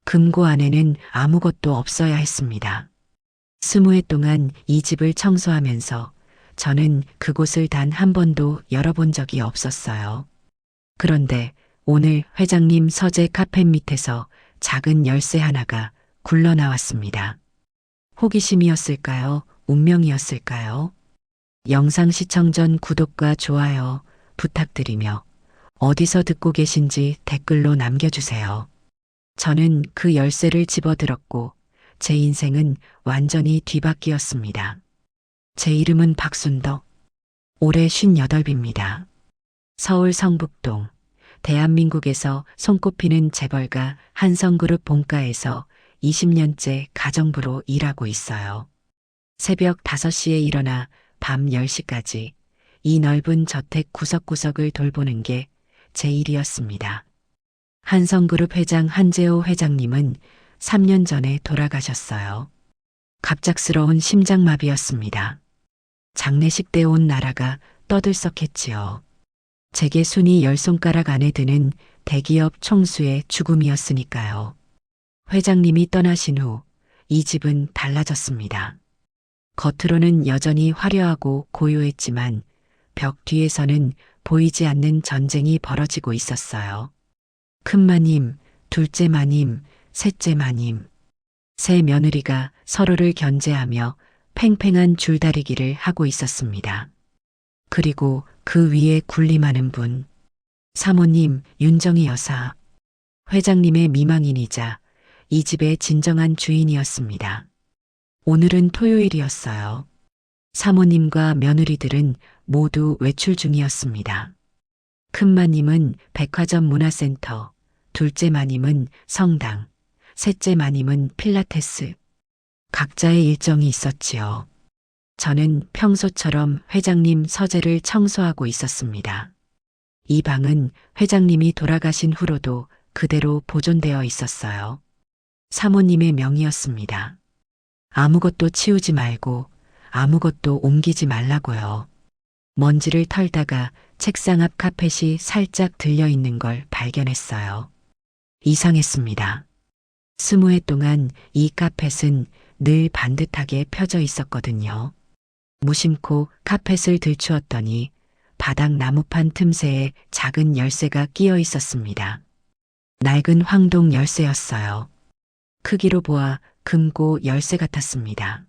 금고 안에는 아무것도 없어야 했습니다. 20해 동안 이 집을 청소하면서 저는 그곳을 단 한 번도 열어본 적이 없었어요. 그런데 오늘 회장님 서재 카펫 밑에서 작은 열쇠 하나가 굴러 나왔습니다. 호기심이었을까요? 운명이었을까요? 영상 시청 전 구독과 좋아요 부탁드리며 어디서 듣고 계신지 댓글로 남겨주세요. 저는 그 열쇠를 집어들었고 제 인생은 완전히 뒤바뀌었습니다. 제 이름은 박순덕. 올해 58입니다. 서울 성북동. 대한민국에서 손꼽히는 재벌가 한성그룹 본가에서 20년째 가정부로 일하고 있어요. 새벽 5시에 일어나 밤 10시까지 이 넓은 저택 구석구석을 돌보는 게 제 일이었습니다. 한성그룹 회장 한재호 회장님은 3년 전에 돌아가셨어요. 갑작스러운 심장마비였습니다. 장례식 때 온 나라가 떠들썩했지요. 제게 순위 10손가락 안에 드는 대기업 총수의 죽음이었으니까요. 회장님이 떠나신 후 이 집은 달라졌습니다. 겉으로는 여전히 화려하고 고요했지만 벽 뒤에서는 보이지 않는 전쟁이 벌어지고 있었어요. 큰 마님, 둘째 마님, 셋째 마님. 세 며느리가 서로를 견제하며 팽팽한 줄다리기를 하고 있었습니다. 그리고 그 위에 군림하는 분. 사모님 윤정희 여사. 회장님의 미망인이자 이 집의 진정한 주인이었습니다. 오늘은 토요일이었어요. 사모님과 며느리들은 모두 외출 중이었습니다. 큰 마님은 백화점 문화센터, 둘째 마님은 성당, 셋째 마님은 필라테스. 각자의 일정이 있었지요. 저는 평소처럼 회장님 서재를 청소하고 있었습니다. 이 방은 회장님이 돌아가신 후로도 그대로 보존되어 있었어요. 사모님의 명이었습니다. 아무것도 치우지 말고 아무것도 옮기지 말라고요. 먼지를 털다가 책상 앞 카펫이 살짝 들려 있는 걸 발견했어요. 이상했습니다. 20해 동안 이 카펫은 늘 반듯하게 펴져 있었거든요. 무심코 카펫을 들추었더니 바닥 나무판 틈새에 작은 열쇠가 끼어 있었습니다. 낡은 황동 열쇠였어요. 크기로 보아 금고 열쇠 같았습니다.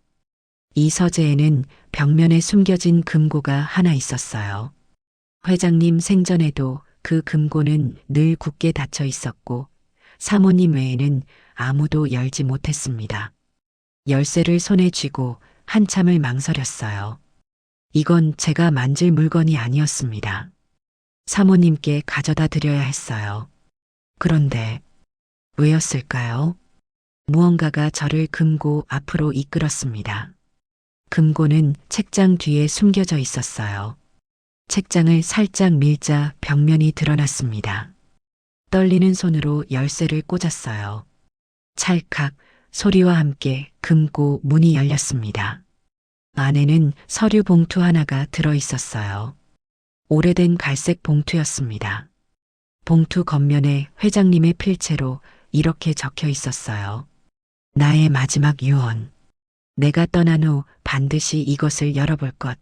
이 서재에는 벽면에 숨겨진 금고가 하나 있었어요. 회장님 생전에도 그 금고는 늘 굳게 닫혀 있었고 사모님 외에는 아무도 열지 못했습니다. 열쇠를 손에 쥐고 한참을 망설였어요. 이건 제가 만질 물건이 아니었습니다. 사모님께 가져다 드려야 했어요. 그런데 왜였을까요? 무언가가 저를 금고 앞으로 이끌었습니다. 금고는 책장 뒤에 숨겨져 있었어요. 책장을 살짝 밀자 벽면이 드러났습니다. 떨리는 손으로 열쇠를 꽂았어요. 찰칵 소리와 함께 금고 문이 열렸습니다. 안에는 서류 봉투 하나가 들어 있었어요. 오래된 갈색 봉투였습니다. 봉투 겉면에 회장님의 필체로 이렇게 적혀 있었어요. 나의 마지막 유언. 내가 떠난 후 반드시 이것을 열어볼 것.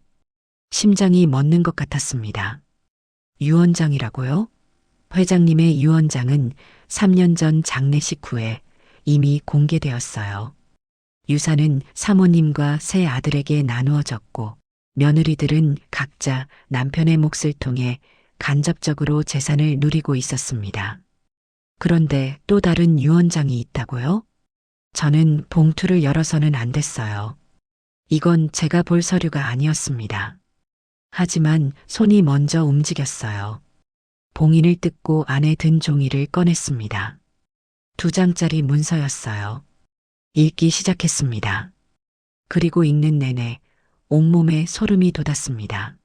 심장이 멎는 것 같았습니다. 유언장이라고요? 회장님의 유언장은 3년 전 장례식 후에 이미 공개되었어요. 유산은 사모님과 세 아들에게 나누어졌고 며느리들은 각자 남편의 몫을 통해 간접적으로 재산을 누리고 있었습니다. 그런데 또 다른 유언장이 있다고요? 저는 봉투를 열어서는 안 됐어요. 이건 제가 볼 서류가 아니었습니다. 하지만 손이 먼저 움직였어요. 봉인을 뜯고 안에 든 종이를 꺼냈습니다. 2장짜리 문서였어요. 읽기 시작했습니다. 그리고 읽는 내내 온몸에 소름이 돋았습니다.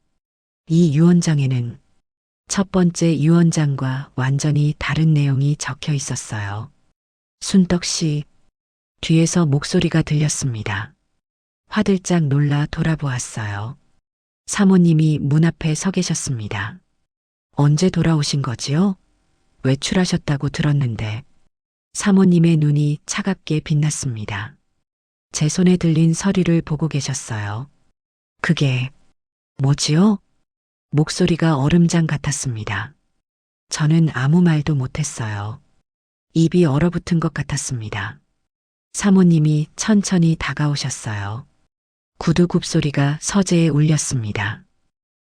이 유언장에는 첫 번째 유언장과 완전히 다른 내용이 적혀 있었어요. 순덕 씨, 뒤에서 목소리가 들렸습니다. 화들짝 놀라 돌아보았어요. 사모님이 문 앞에 서 계셨습니다. 언제 돌아오신 거지요? 외출하셨다고 들었는데. 사모님의 눈이 차갑게 빛났습니다. 제 손에 들린 서류를 보고 계셨어요. 그게 뭐지요? 목소리가 얼음장 같았습니다. 저는 아무 말도 못했어요. 입이 얼어붙은 것 같았습니다. 사모님이 천천히 다가오셨어요. 구두 굽소리가 서재에 울렸습니다.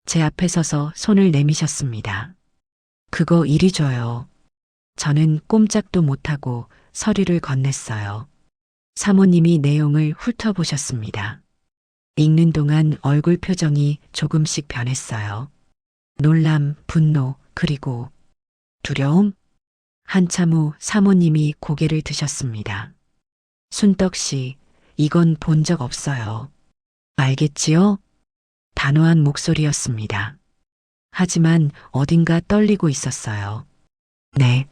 제 앞에 서서 손을 내미셨습니다. 그거 이리 줘요. 저는 꼼짝도 못하고 서류를 건넸어요. 사모님이 내용을 훑어보셨습니다. 읽는 동안 얼굴 표정이 조금씩 변했어요. 놀람, 분노, 그리고 두려움? 한참 후 사모님이 고개를 드셨습니다. 순떡 씨, 이건 본 적 없어요. 알겠지요? 단호한 목소리였습니다. 하지만 어딘가 떨리고 있었어요. 네,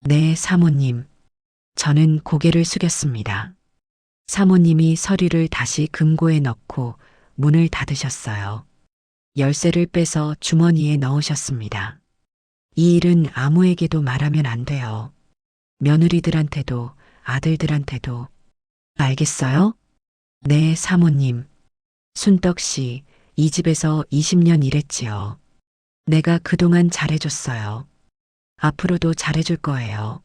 네, 사모님. 저는 고개를 숙였습니다. 사모님이 서류를 다시 금고에 넣고 문을 닫으셨어요. 열쇠를 빼서 주머니에 넣으셨습니다. 이 일은 아무에게도 말하면 안 돼요. 며느리들한테도 아들들한테도. 알겠어요? 네, 사모님. 순떡 씨, 이 집에서 20년 일했지요. 내가 그동안 잘해줬어요. 앞으로도 잘해줄 거예요.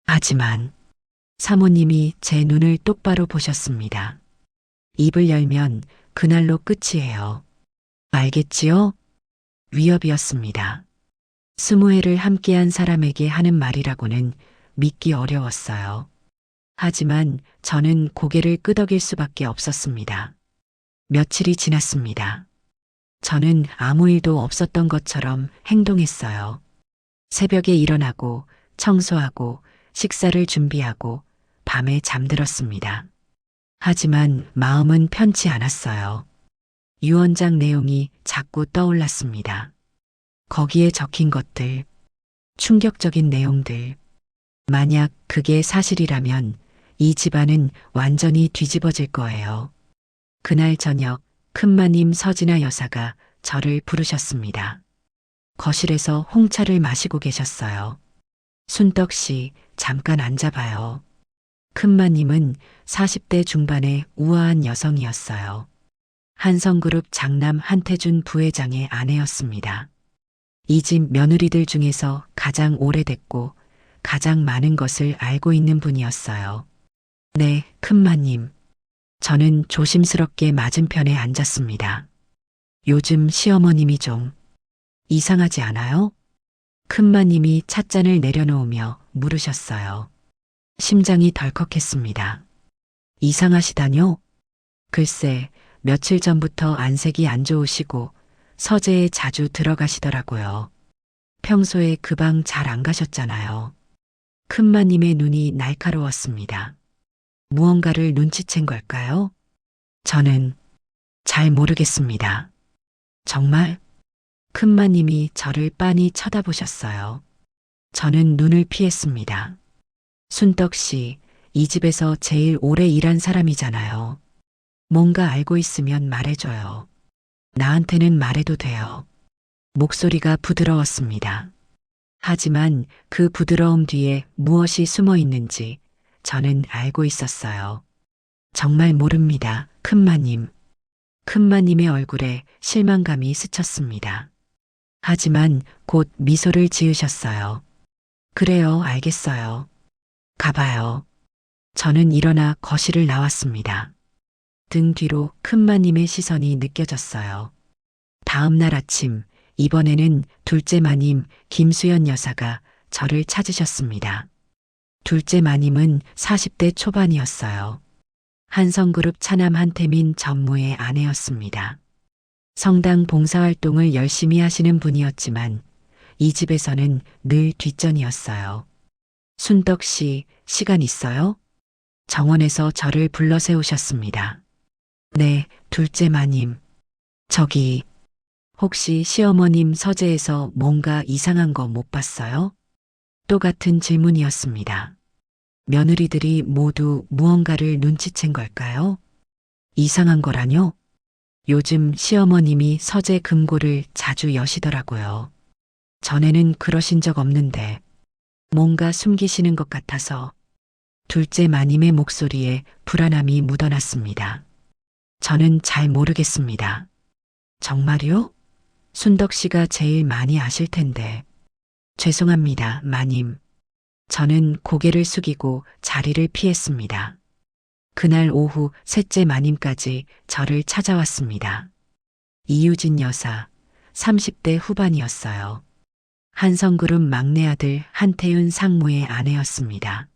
하지만 사모님이 제 눈을 똑바로 보셨습니다. 입을 열면 그날로 끝이에요. 알겠지요? 위협이었습니다. 20회를 함께한 사람에게 하는 말이라고는 믿기 어려웠어요. 하지만 저는 고개를 끄덕일 수밖에 없었습니다. 며칠이 지났습니다. 저는 아무 일도 없었던 것처럼 행동했어요. 새벽에 일어나고 청소하고 식사를 준비하고 밤에 잠들었습니다. 하지만 마음은 편치 않았어요. 유언장 내용이 자꾸 떠올랐습니다. 거기에 적힌 것들, 충격적인 내용들. 만약 그게 사실이라면 이 집안은 완전히 뒤집어질 거예요. 그날 저녁 큰마님 서진아 여사가 저를 부르셨습니다. 거실에서 홍차를 마시고 계셨어요. 순떡 씨, 잠깐 앉아봐요. 큰마님은 40대 중반의 우아한 여성이었어요. 한성그룹 장남 한태준 부회장의 아내였습니다. 이 집 며느리들 중에서 가장 오래됐고 가장 많은 것을 알고 있는 분이었어요. 네, 큰마님. 저는 조심스럽게 맞은편에 앉았습니다. 요즘 시어머님이 좀 이상하지 않아요? 큰마님이 찻잔을 내려놓으며 물으셨어요. 심장이 덜컥했습니다. 이상하시다뇨? 글쎄, 며칠 전부터 안색이 안 좋으시고 서재에 자주 들어가시더라고요. 평소에 그 방 잘 안 가셨잖아요. 큰마님의 눈이 날카로웠습니다. 무언가를 눈치챈 걸까요? 저는 잘 모르겠습니다. 정말? 큰마님이 저를 빤히 쳐다보셨어요. 저는 눈을 피했습니다. 순떡 씨, 이 집에서 제일 오래 일한 사람이잖아요. 뭔가 알고 있으면 말해줘요. 나한테는 말해도 돼요. 목소리가 부드러웠습니다. 하지만 그 부드러움 뒤에 무엇이 숨어 있는지 저는 알고 있었어요. 정말 모릅니다, 큰마님. 큰마님의 얼굴에 실망감이 스쳤습니다. 하지만 곧 미소를 지으셨어요. 그래요, 알겠어요. 가봐요. 저는 일어나 거실을 나왔습니다. 등 뒤로 큰마님의 시선이 느껴졌어요. 다음 날 아침, 이번에는 둘째 마님 김수연 여사가 저를 찾으셨습니다. 둘째 마님은 40대 초반이었어요. 한성그룹 차남 한태민 전무의 아내였습니다. 성당 봉사활동을 열심히 하시는 분이었지만 이 집에서는 늘 뒷전이었어요. 순떡 씨, 시간 있어요? 정원에서 저를 불러 세우셨습니다. 네, 둘째 마님. 저기, 혹시 시어머님 서재에서 뭔가 이상한 거 못 봤어요? 똑같은 질문이었습니다. 며느리들이 모두 무언가를 눈치챈 걸까요? 이상한 거라뇨? 요즘 시어머님이 서재 금고를 자주 여시더라고요. 전에는 그러신 적 없는데 뭔가 숨기시는 것 같아서 둘째 마님의 목소리에 불안함이 묻어났습니다. 저는 잘 모르겠습니다. 정말요? 순덕 씨가 제일 많이 아실 텐데. 죄송합니다, 마님. 저는 고개를 숙이고 자리를 피했습니다. 그날 오후 셋째 마님까지 저를 찾아왔습니다. 이유진 여사, 30대 후반이었어요. 한성그룹 막내 아들 한태윤 상무의 아내였습니다.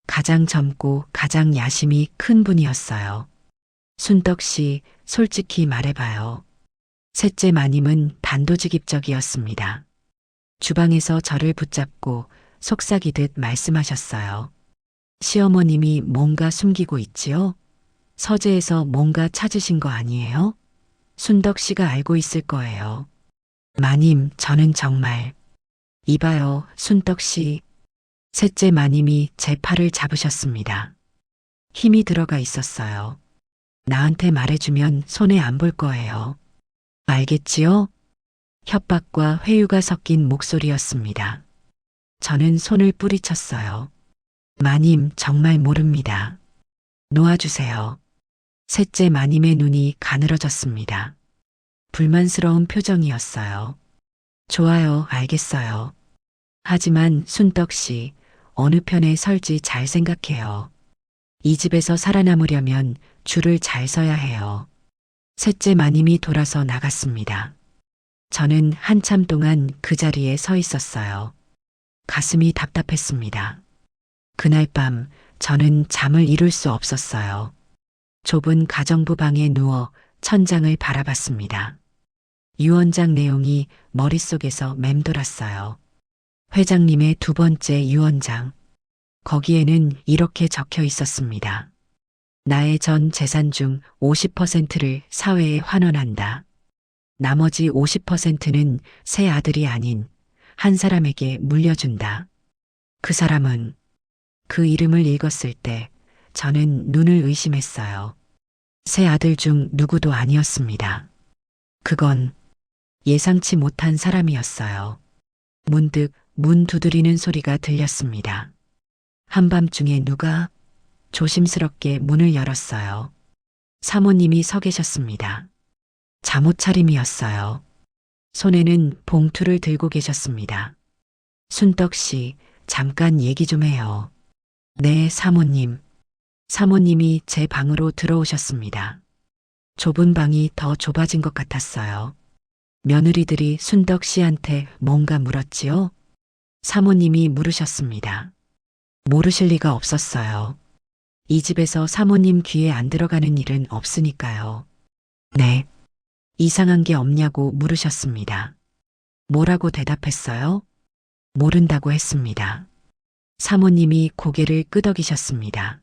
가장 젊고 가장 야심이 큰 분이었어요. 순덕 씨, 솔직히 말해봐요. 셋째 마님은 단도직입적이었습니다. 주방에서 저를 붙잡고 속삭이듯 말씀하셨어요. 시어머님이 뭔가 숨기고 있지요? 서재에서 뭔가 찾으신 거 아니에요? 순덕 씨가 알고 있을 거예요. 마님, 저는 정말. 이봐요, 순덕 씨. 셋째 마님이 제 팔을 잡으셨습니다. 힘이 들어가 있었어요. 나한테 말해주면 손해 안 볼 거예요. 알겠지요? 협박과 회유가 섞인 목소리였습니다. 저는 손을 뿌리쳤어요. 마님, 정말 모릅니다. 놓아주세요. 셋째 마님의 눈이 가늘어졌습니다. 불만스러운 표정이었어요. 좋아요, 알겠어요. 하지만 순덕 씨, 어느 편에 설지 잘 생각해요. 이 집에서 살아남으려면 줄을 잘 서야 해요. 셋째 마님이 돌아서 나갔습니다. 저는 한참 동안 그 자리에 서 있었어요. 가슴이 답답했습니다. 그날 밤 저는 잠을 이룰 수 없었어요. 좁은 가정부 방에 누워 천장을 바라봤습니다. 유언장 내용이 머릿속에서 맴돌았어요. 회장님의 두 번째 유언장. 거기에는 이렇게 적혀 있었습니다. 나의 전 재산 중 50%를 사회에 환원한다. 나머지 50%는 새 아들이 아닌 한 사람에게 물려준다. 그 사람은 그 이름을 읽었을 때 저는 눈을 의심했어요. 새 아들 중 누구도 아니었습니다. 그건 예상치 못한 사람이었어요. 문득 문 두드리는 소리가 들렸습니다. 한밤중에 누가 조심스럽게 문을 열었어요. 사모님이 서 계셨습니다. 잠옷 차림이었어요. 손에는 봉투를 들고 계셨습니다. 순덕 씨, 잠깐 얘기 좀 해요. 네, 사모님. 사모님이 제 방으로 들어오셨습니다. 좁은 방이 더 좁아진 것 같았어요. 며느리들이 순덕 씨한테 뭔가 물었지요? 사모님이 물으셨습니다. 모르실 리가 없었어요. 이 집에서 사모님 귀에 안 들어가는 일은 없으니까요. 네. 이상한 게 없냐고 물으셨습니다. 뭐라고 대답했어요? 모른다고 했습니다. 사모님이 고개를 끄덕이셨습니다.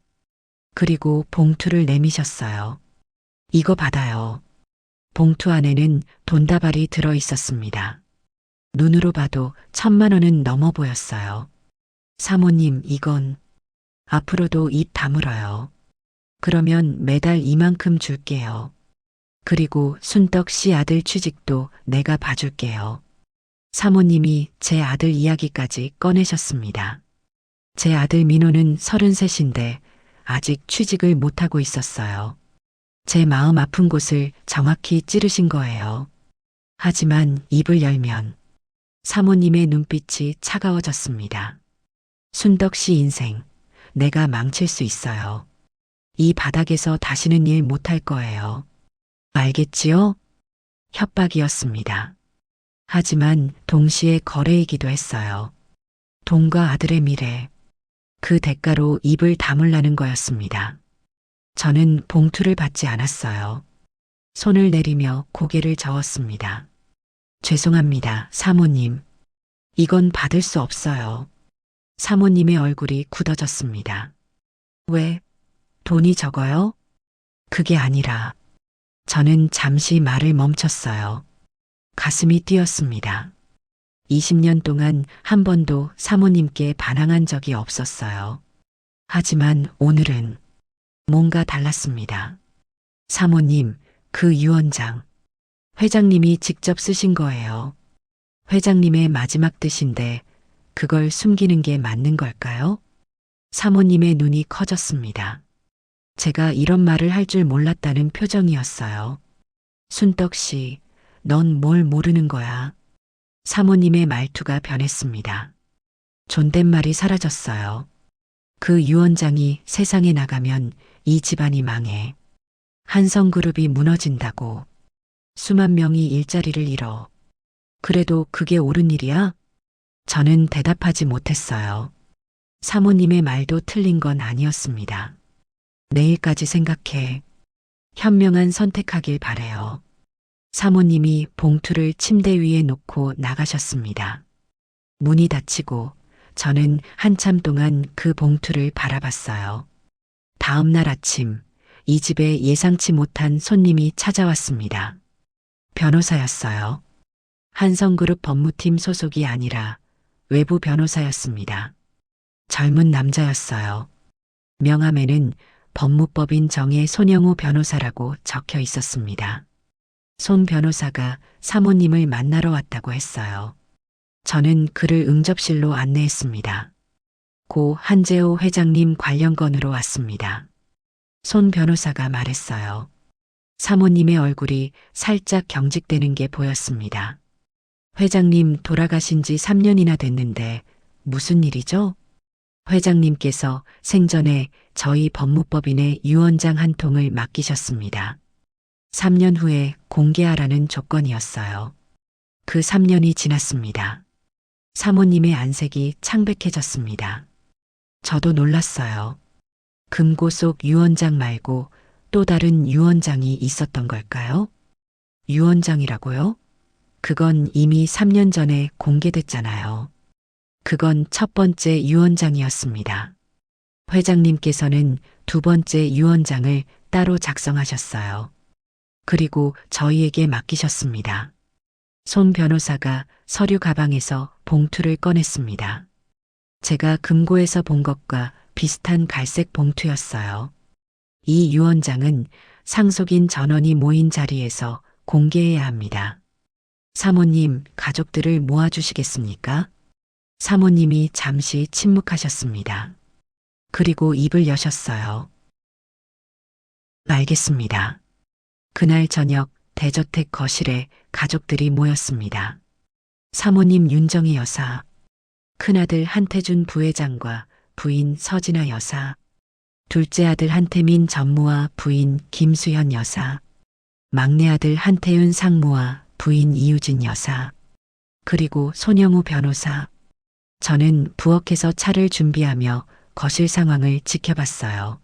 그리고 봉투를 내미셨어요. 이거 받아요. 봉투 안에는 돈다발이 들어 있었습니다. 눈으로 봐도 1,000만 원은 넘어 보였어요. 사모님, 이건 앞으로도 입 다물어요. 그러면 매달 이만큼 줄게요. 그리고 순덕 씨 아들 취직도 내가 봐줄게요. 사모님이 제 아들 이야기까지 꺼내셨습니다. 제 아들 민호는 33인데 아직 취직을 못하고 있었어요. 제 마음 아픈 곳을 정확히 찌르신 거예요. 하지만 입을 열면 사모님의 눈빛이 차가워졌습니다. 순덕 씨 인생, 내가 망칠 수 있어요. 이 바닥에서 다시는 일 못할 거예요. 알겠지요? 협박이었습니다. 하지만 동시에 거래이기도 했어요. 돈과 아들의 미래, 그 대가로 입을 다물라는 거였습니다. 저는 봉투를 받지 않았어요. 손을 내리며 고개를 저었습니다. 죄송합니다, 사모님. 이건 받을 수 없어요. 사모님의 얼굴이 굳어졌습니다. 왜? 돈이 적어요? 그게 아니라 저는 잠시 말을 멈췄어요. 가슴이 뛰었습니다. 20년 동안 한 번도 사모님께 반항한 적이 없었어요. 하지만 오늘은 뭔가 달랐습니다. 사모님, 그 유언장, 회장님이 직접 쓰신 거예요. 회장님의 마지막 뜻인데 그걸 숨기는 게 맞는 걸까요? 사모님의 눈이 커졌습니다. 제가 이런 말을 할 줄 몰랐다는 표정이었어요. 순덕 씨, 넌 뭘 모르는 거야? 사모님의 말투가 변했습니다. 존댓말이 사라졌어요. 그 유언장이 세상에 나가면 이 집안이 망해. 한성그룹이 무너진다고. 수만 명이 일자리를 잃어. 그래도 그게 옳은 일이야? 저는 대답하지 못했어요. 사모님의 말도 틀린 건 아니었습니다. 내일까지 생각해. 현명한 선택하길 바래요. 사모님이 봉투를 침대 위에 놓고 나가셨습니다. 문이 닫히고 저는 한참 동안 그 봉투를 바라봤어요. 다음 날 아침, 이 집에 예상치 못한 손님이 찾아왔습니다. 변호사였어요. 한성그룹 법무팀 소속이 아니라 외부 변호사였습니다. 젊은 남자였어요. 명함에는 법무법인 정의 손영우 변호사라고 적혀 있었습니다. 손 변호사가 사모님을 만나러 왔다고 했어요. 저는 그를 응접실로 안내했습니다. 고 한재호 회장님 관련 건으로 왔습니다. 손 변호사가 말했어요. 사모님의 얼굴이 살짝 경직되는 게 보였습니다. 회장님 돌아가신 지 3년이나 됐는데 무슨 일이죠? 회장님께서 생전에 저희 법무법인의 유언장 한 통을 맡기셨습니다. 3년 후에 공개하라는 조건이었어요. 그 3년이 지났습니다. 사모님의 안색이 창백해졌습니다. 저도 놀랐어요. 금고 속 유언장 말고 또 다른 유언장이 있었던 걸까요? 유언장이라고요? 그건 이미 3년 전에 공개됐잖아요. 그건 첫 번째 유언장이었습니다. 회장님께서는 두 번째 유언장을 따로 작성하셨어요. 그리고 저희에게 맡기셨습니다. 손 변호사가 서류 가방에서 봉투를 꺼냈습니다. 제가 금고에서 본 것과 비슷한 갈색 봉투였어요. 이 유언장은 상속인 전원이 모인 자리에서 공개해야 합니다. 사모님, 가족들을 모아주시겠습니까? 사모님이 잠시 침묵하셨습니다. 그리고 입을 여셨어요. 알겠습니다. 그날 저녁 대저택 거실에 가족들이 모였습니다. 사모님 윤정희 여사, 큰아들 한태준 부회장과 부인 서진아 여사, 둘째 아들 한태민 전무와 부인 김수현 여사, 막내 아들 한태윤 상무와 부인 이유진 여사, 그리고 손영우 변호사. 저는 부엌에서 차를 준비하며 거실 상황을 지켜봤어요.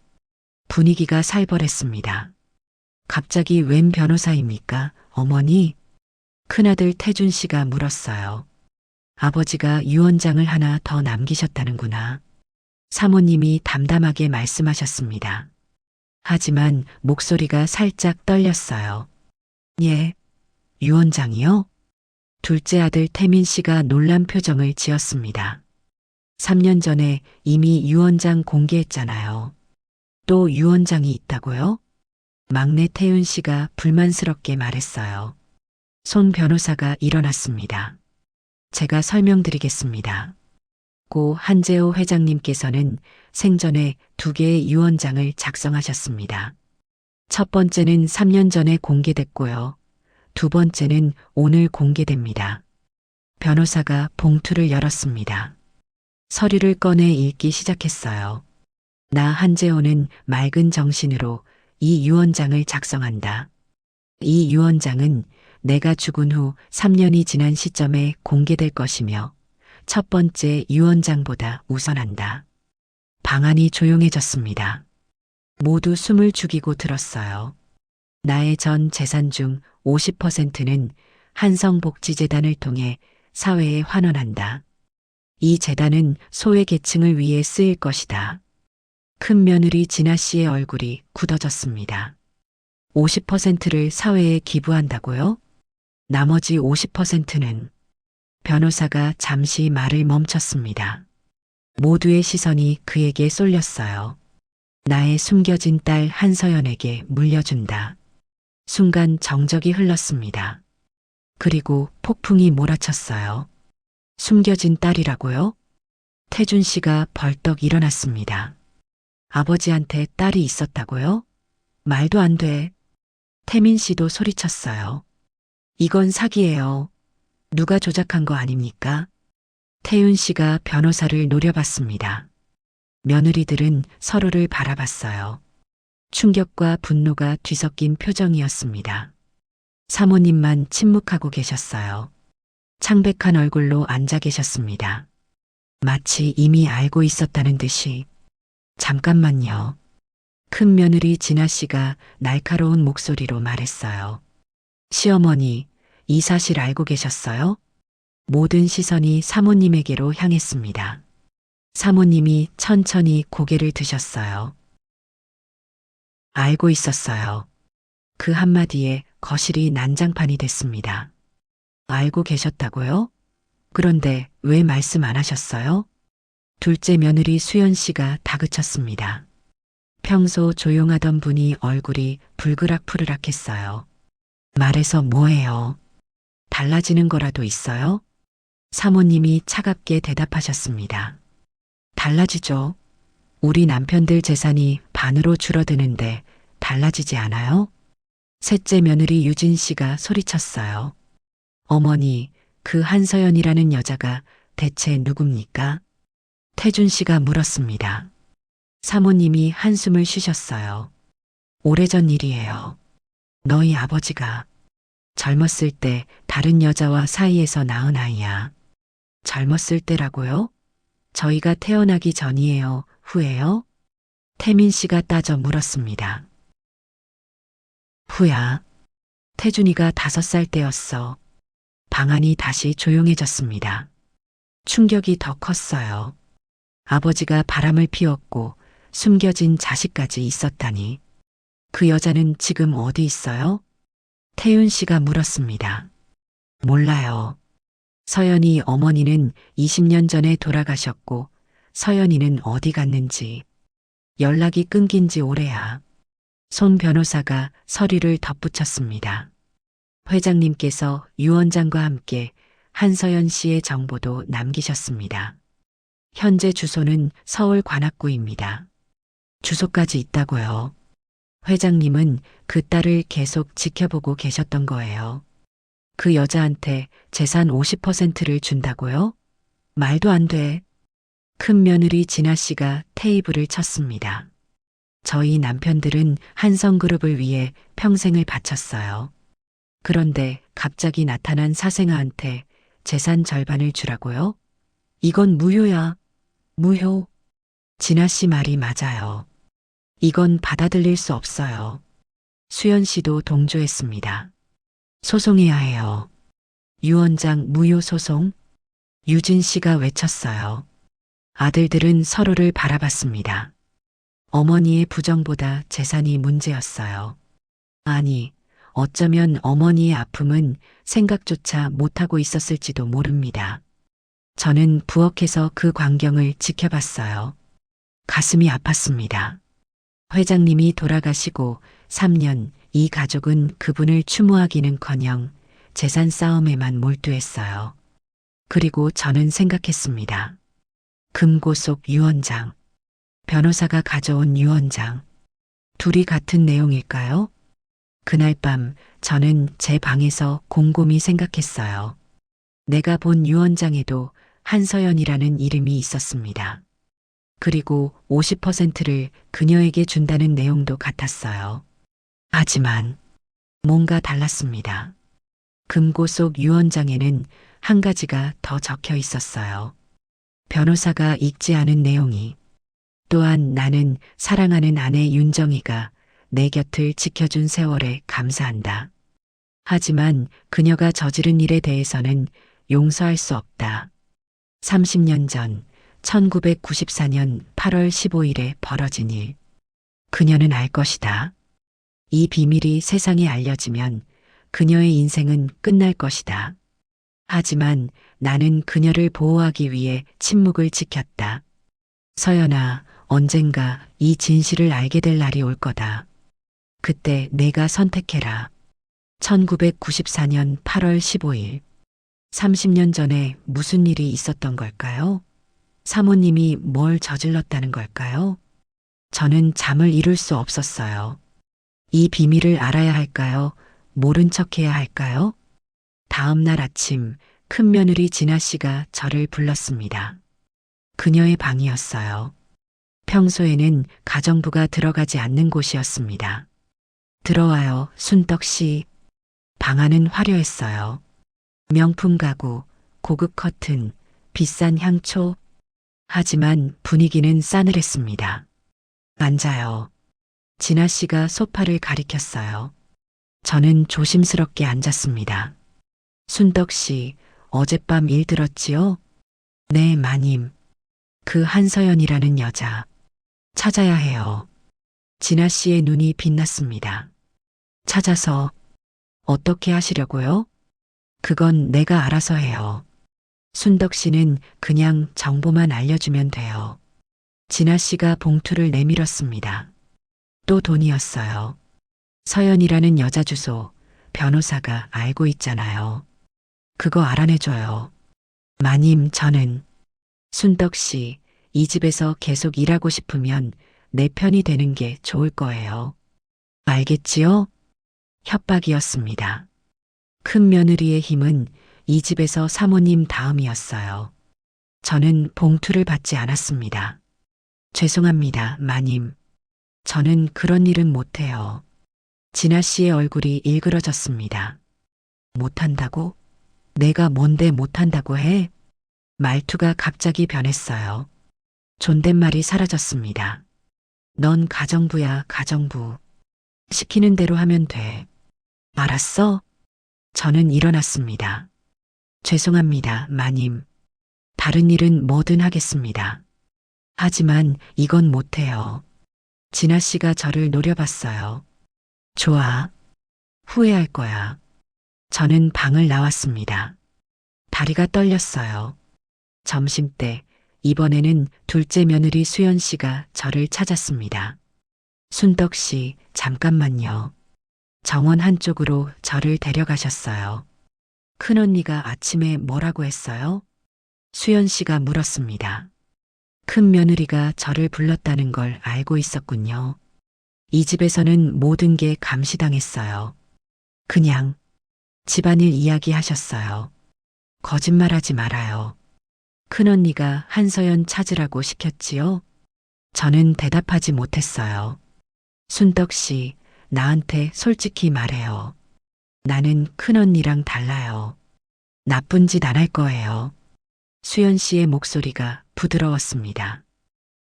분위기가 살벌했습니다. 갑자기 웬 변호사입니까, 어머니? 큰아들 태준 씨가 물었어요. 아버지가 유언장을 하나 더 남기셨다는구나. 사모님이 담담하게 말씀하셨습니다. 하지만 목소리가 살짝 떨렸어요. 예, 유언장이요? 둘째 아들 태민 씨가 놀란 표정을 지었습니다. 3년 전에 이미 유언장 공개했잖아요. 또 유언장이 있다고요? 막내 태윤 씨가 불만스럽게 말했어요. 손 변호사가 일어났습니다. 제가 설명드리겠습니다. 고 한재호 회장님께서는 생전에 2개의 유언장을 작성하셨습니다. 첫 번째는 3년 전에 공개됐고요. 두 번째는 오늘 공개됩니다. 변호사가 봉투를 열었습니다. 서류를 꺼내 읽기 시작했어요. 나 한재호는 맑은 정신으로 이 유언장을 작성한다. 이 유언장은 내가 죽은 후 3년이 지난 시점에 공개될 것이며 첫 번째 유언장보다 우선한다. 방안이 조용해졌습니다. 모두 숨을 죽이고 들었어요. 나의 전 재산 중 50%는 한성복지재단을 통해 사회에 환원한다. 이 재단은 소외계층을 위해 쓰일 것이다. 큰 며느리 진아 씨의 얼굴이 굳어졌습니다. 50%를 사회에 기부한다고요? 나머지 50%는? 변호사가 잠시 말을 멈췄습니다. 모두의 시선이 그에게 쏠렸어요. 나의 숨겨진 딸 한서연에게 물려준다. 순간 정적이 흘렀습니다. 그리고 폭풍이 몰아쳤어요. 숨겨진 딸이라고요? 태준 씨가 벌떡 일어났습니다. 아버지한테 딸이 있었다고요? 말도 안 돼. 태민 씨도 소리쳤어요. 이건 사기예요. 누가 조작한 거 아닙니까? 태윤 씨가 변호사를 노려봤습니다. 며느리들은 서로를 바라봤어요. 충격과 분노가 뒤섞인 표정이었습니다. 사모님만 침묵하고 계셨어요. 창백한 얼굴로 앉아 계셨습니다. 마치 이미 알고 있었다는 듯이. 잠깐만요. 큰 며느리 진아 씨가 날카로운 목소리로 말했어요. 시어머니, 이 사실 알고 계셨어요? 모든 시선이 사모님에게로 향했습니다. 사모님이 천천히 고개를 드셨어요. 알고 있었어요. 그 한마디에 거실이 난장판이 됐습니다. 알고 계셨다고요? 그런데 왜 말씀 안 하셨어요? 둘째 며느리 수연 씨가 다그쳤습니다. 평소 조용하던 분이 얼굴이 불그락푸르락했어요. 말해서 뭐해요? 달라지는 거라도 있어요? 사모님이 차갑게 대답하셨습니다. 달라지죠. 우리 남편들 재산이 반으로 줄어드는데 달라지지 않아요? 셋째 며느리 유진 씨가 소리쳤어요. 어머니, 그 한서연이라는 여자가 대체 누굽니까? 태준 씨가 물었습니다. 사모님이 한숨을 쉬셨어요. 오래전 일이에요. 너희 아버지가 젊었을 때 다른 여자와 사이에서 낳은 아이야. 젊었을 때라고요? 저희가 태어나기 전이에요? 후에요? 태민 씨가 따져 물었습니다. 후야. 태준이가 5살 때였어. 방 안이 다시 조용해졌습니다. 충격이 더 컸어요. 아버지가 바람을 피웠고 숨겨진 자식까지 있었다니. 그 여자는 지금 어디 있어요? 태윤 씨가 물었습니다. 몰라요. 서연이 어머니는 20년 전에 돌아가셨고 서연이는 어디 갔는지 연락이 끊긴 지 오래야. 손 변호사가 서류를 덧붙였습니다. 회장님께서 유 원장과 함께 한서연 씨의 정보도 남기셨습니다. 현재 주소는 서울 관악구입니다. 주소까지 있다고요. 회장님은 그 딸을 계속 지켜보고 계셨던 거예요. 그 여자한테 재산 50%를 준다고요? 말도 안 돼. 큰 며느리 진아 씨가 테이블을 쳤습니다. 저희 남편들은 한성그룹을 위해 평생을 바쳤어요. 그런데 갑자기 나타난 사생아한테 재산 절반을 주라고요? 이건 무효야. 무효. 진아 씨 말이 맞아요. 이건 받아들일 수 없어요. 수연 씨도 동조했습니다. 소송해야 해요. 유 원장 무효 소송? 유진 씨가 외쳤어요. 아들들은 서로를 바라봤습니다. 어머니의 부정보다 재산이 문제였어요. 아니, 어쩌면 어머니의 아픔은 생각조차 못하고 있었을지도 모릅니다. 저는 부엌에서 그 광경을 지켜봤어요. 가슴이 아팠습니다. 회장님이 돌아가시고 3년 이 가족은 그분을 추모하기는커녕 재산 싸움에만 몰두했어요. 그리고 저는 생각했습니다. 금고속 유원장, 변호사가 가져온 유원장, 둘이 같은 내용일까요? 그날 밤 저는 제 방에서 곰곰이 생각했어요. 내가 본 유원장에도 한서연이라는 이름이 있었습니다. 그리고 50%를 그녀에게 준다는 내용도 같았어요. 하지만 뭔가 달랐습니다. 금고속 유언장에는 한 가지가 더 적혀 있었어요. 변호사가 읽지 않은 내용이. 또한 나는 사랑하는 아내 윤정이가 내 곁을 지켜준 세월에 감사한다. 하지만 그녀가 저지른 일에 대해서는 용서할 수 없다. 30년 전 1994년 8월 15일에 벌어진 일. 그녀는 알 것이다. 이 비밀이 세상에 알려지면 그녀의 인생은 끝날 것이다. 하지만 나는 그녀를 보호하기 위해 침묵을 지켰다. 서연아, 언젠가 이 진실을 알게 될 날이 올 거다. 그때 내가 선택해라. 1994년 8월 15일. 30년 전에 무슨 일이 있었던 걸까요? 사모님이 뭘 저질렀다는 걸까요? 저는 잠을 이룰 수 없었어요. 이 비밀을 알아야 할까요? 모른 척 해야 할까요? 다음 날 아침 큰 며느리 진아 씨가 저를 불렀습니다. 그녀의 방이었어요. 평소에는 가정부가 들어가지 않는 곳이었습니다. 들어와요, 순떡 씨. 방 안은 화려했어요. 명품 가구, 고급 커튼, 비싼 향초. 하지만 분위기는 싸늘했습니다. 앉아요. 진아 씨가 소파를 가리켰어요. 저는 조심스럽게 앉았습니다. 순덕 씨, 어젯밤 일 들었지요? 네, 마님. 그 한서연이라는 여자. 찾아야 해요. 진아 씨의 눈이 빛났습니다. 찾아서 어떻게 하시려고요? 그건 내가 알아서 해요. 순덕 씨는 그냥 정보만 알려주면 돼요. 진아 씨가 봉투를 내밀었습니다. 또 돈이었어요. 서연이라는 여자 주소, 변호사가 알고 있잖아요. 그거 알아내줘요. 마님, 저는 순덕 씨, 이 집에서 계속 일하고 싶으면 내 편이 되는 게 좋을 거예요. 알겠지요? 협박이었습니다. 큰 며느리의 힘은 이 집에서 사모님 다음이었어요. 저는 봉투를 받지 않았습니다. 죄송합니다, 마님. 저는 그런 일은 못해요. 진아 씨의 얼굴이 일그러졌습니다. 못한다고? 내가 뭔데 못한다고 해? 말투가 갑자기 변했어요. 존댓말이 사라졌습니다. 넌 가정부야, 가정부. 시키는 대로 하면 돼. 알았어? 저는 일어났습니다. 죄송합니다, 마님. 다른 일은 뭐든 하겠습니다. 하지만 이건 못해요. 진아 씨가 저를 노려봤어요. 좋아. 후회할 거야. 저는 방을 나왔습니다. 다리가 떨렸어요. 점심때 이번에는 둘째 며느리 수연 씨가 저를 찾았습니다. 순덕 씨, 잠깐만요. 정원 한쪽으로 저를 데려가셨어요. 큰언니가 아침에 뭐라고 했어요? 수연 씨가 물었습니다. 큰 며느리가 저를 불렀다는 걸 알고 있었군요. 이 집에서는 모든 게 감시당했어요. 그냥 집안일 이야기 하셨어요. 거짓말하지 말아요. 큰언니가 한서연 찾으라고 시켰지요? 저는 대답하지 못했어요. 순덕 씨, 나한테 솔직히 말해요. 나는 큰언니랑 달라요. 나쁜 짓 안 할 거예요. 수연 씨의 목소리가 부드러웠습니다.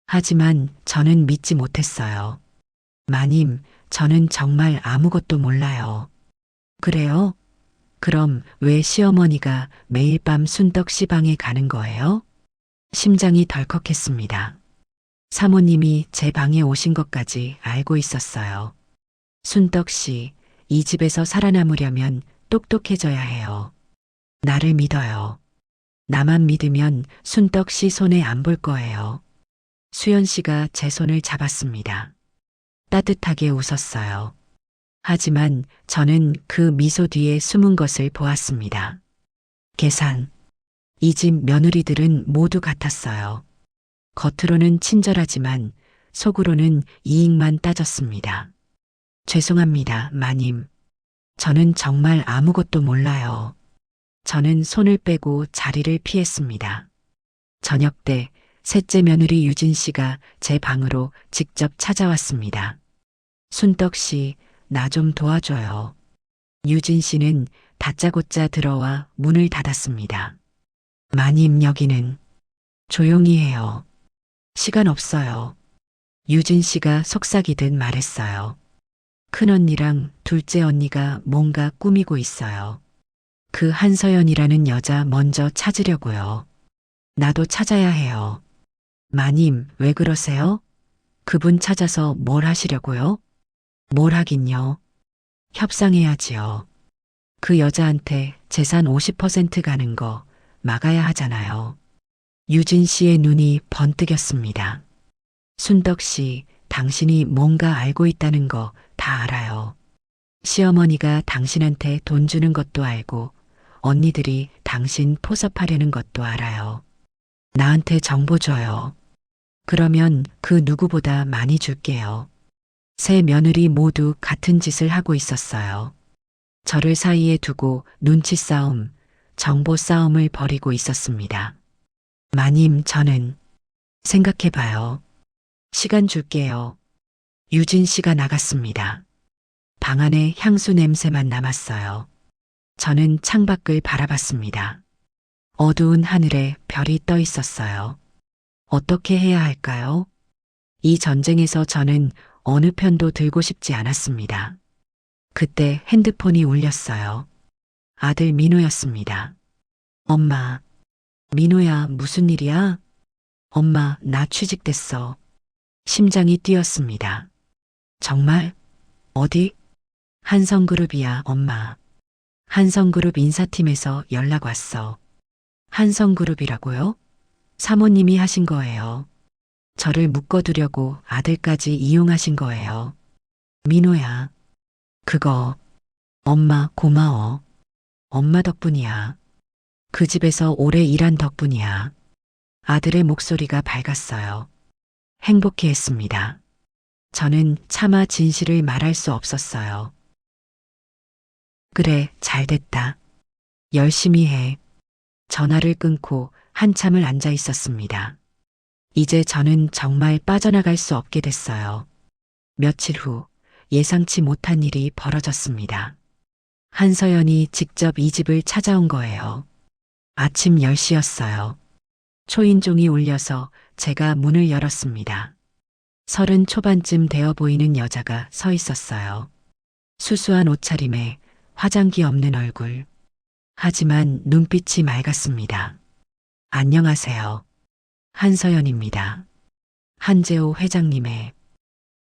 하지만 저는 믿지 못했어요. 마님, 저는 정말 아무것도 몰라요. 그래요? 그럼 왜 시어머니가 매일 밤 순덕 씨 방에 가는 거예요? 심장이 덜컥했습니다. 사모님이 제 방에 오신 것까지 알고 있었어요. 순덕 씨, 이 집에서 살아남으려면 똑똑해져야 해요. 나를 믿어요. 나만 믿으면 순덕 씨 손에 안 볼 거예요. 수연 씨가 제 손을 잡았습니다. 따뜻하게 웃었어요. 하지만 저는 그 미소 뒤에 숨은 것을 보았습니다. 계산. 이 집 며느리들은 모두 같았어요. 겉으로는 친절하지만 속으로는 이익만 따졌습니다. 죄송합니다, 마님. 저는 정말 아무것도 몰라요. 저는 손을 빼고 자리를 피했습니다. 저녁 때 셋째 며느리 유진 씨가 제 방으로 직접 찾아왔습니다. 순덕 씨, 나 좀 도와줘요. 유진 씨는 다짜고짜 들어와 문을 닫았습니다. 마님, 여기는 조용히 해요. 시간 없어요. 유진 씨가 속삭이듯 말했어요. 큰언니랑 둘째 언니가 뭔가 꾸미고 있어요. 그 한서연이라는 여자 먼저 찾으려고요. 나도 찾아야 해요. 마님, 왜 그러세요? 그분 찾아서 뭘 하시려고요? 뭘 하긴요. 협상해야지요. 그 여자한테 재산 50% 가는 거 막아야 하잖아요. 유진 씨의 눈이 번뜩였습니다. 순덕 씨, 당신이 뭔가 알고 있다는 거 다 알아요. 시어머니가 당신한테 돈 주는 것도 알고 언니들이 당신 포섭하려는 것도 알아요. 나한테 정보 줘요. 그러면 그 누구보다 많이 줄게요. 세 며느리 모두 같은 짓을 하고 있었어요. 저를 사이에 두고 눈치 싸움, 정보 싸움을 벌이고 있었습니다. 마님, 저는 생각해봐요. 시간 줄게요. 유진 씨가 나갔습니다. 방 안에 향수 냄새만 남았어요. 저는 창밖을 바라봤습니다. 어두운 하늘에 별이 떠 있었어요. 어떻게 해야 할까요? 이 전쟁에서 저는 어느 편도 들고 싶지 않았습니다. 그때 핸드폰이 울렸어요. 아들 민호였습니다. 엄마, 민호야, 무슨 일이야? 엄마, 나 취직됐어. 심장이 뛰었습니다. 정말? 어디? 한성그룹이야, 엄마. 한성그룹 인사팀에서 연락 왔어. 한성그룹이라고요? 사모님이 하신 거예요. 저를 묶어두려고 아들까지 이용하신 거예요. 민호야, 그거 엄마 고마워. 엄마 덕분이야. 그 집에서 오래 일한 덕분이야. 아들의 목소리가 밝았어요. 행복해했습니다. 저는 차마 진실을 말할 수 없었어요. 그래, 잘 됐다. 열심히 해. 전화를 끊고 한참을 앉아 있었습니다. 이제 저는 정말 빠져나갈 수 없게 됐어요. 며칠 후 예상치 못한 일이 벌어졌습니다. 한서연이 직접 이 집을 찾아온 거예요. 아침 10시였어요. 초인종이 울려서 제가 문을 열었습니다. 30 초반쯤 되어 보이는 여자가 서 있었어요. 수수한 옷차림에 화장기 없는 얼굴. 하지만 눈빛이 맑았습니다. 안녕하세요. 한서연입니다. 한재호 회장님의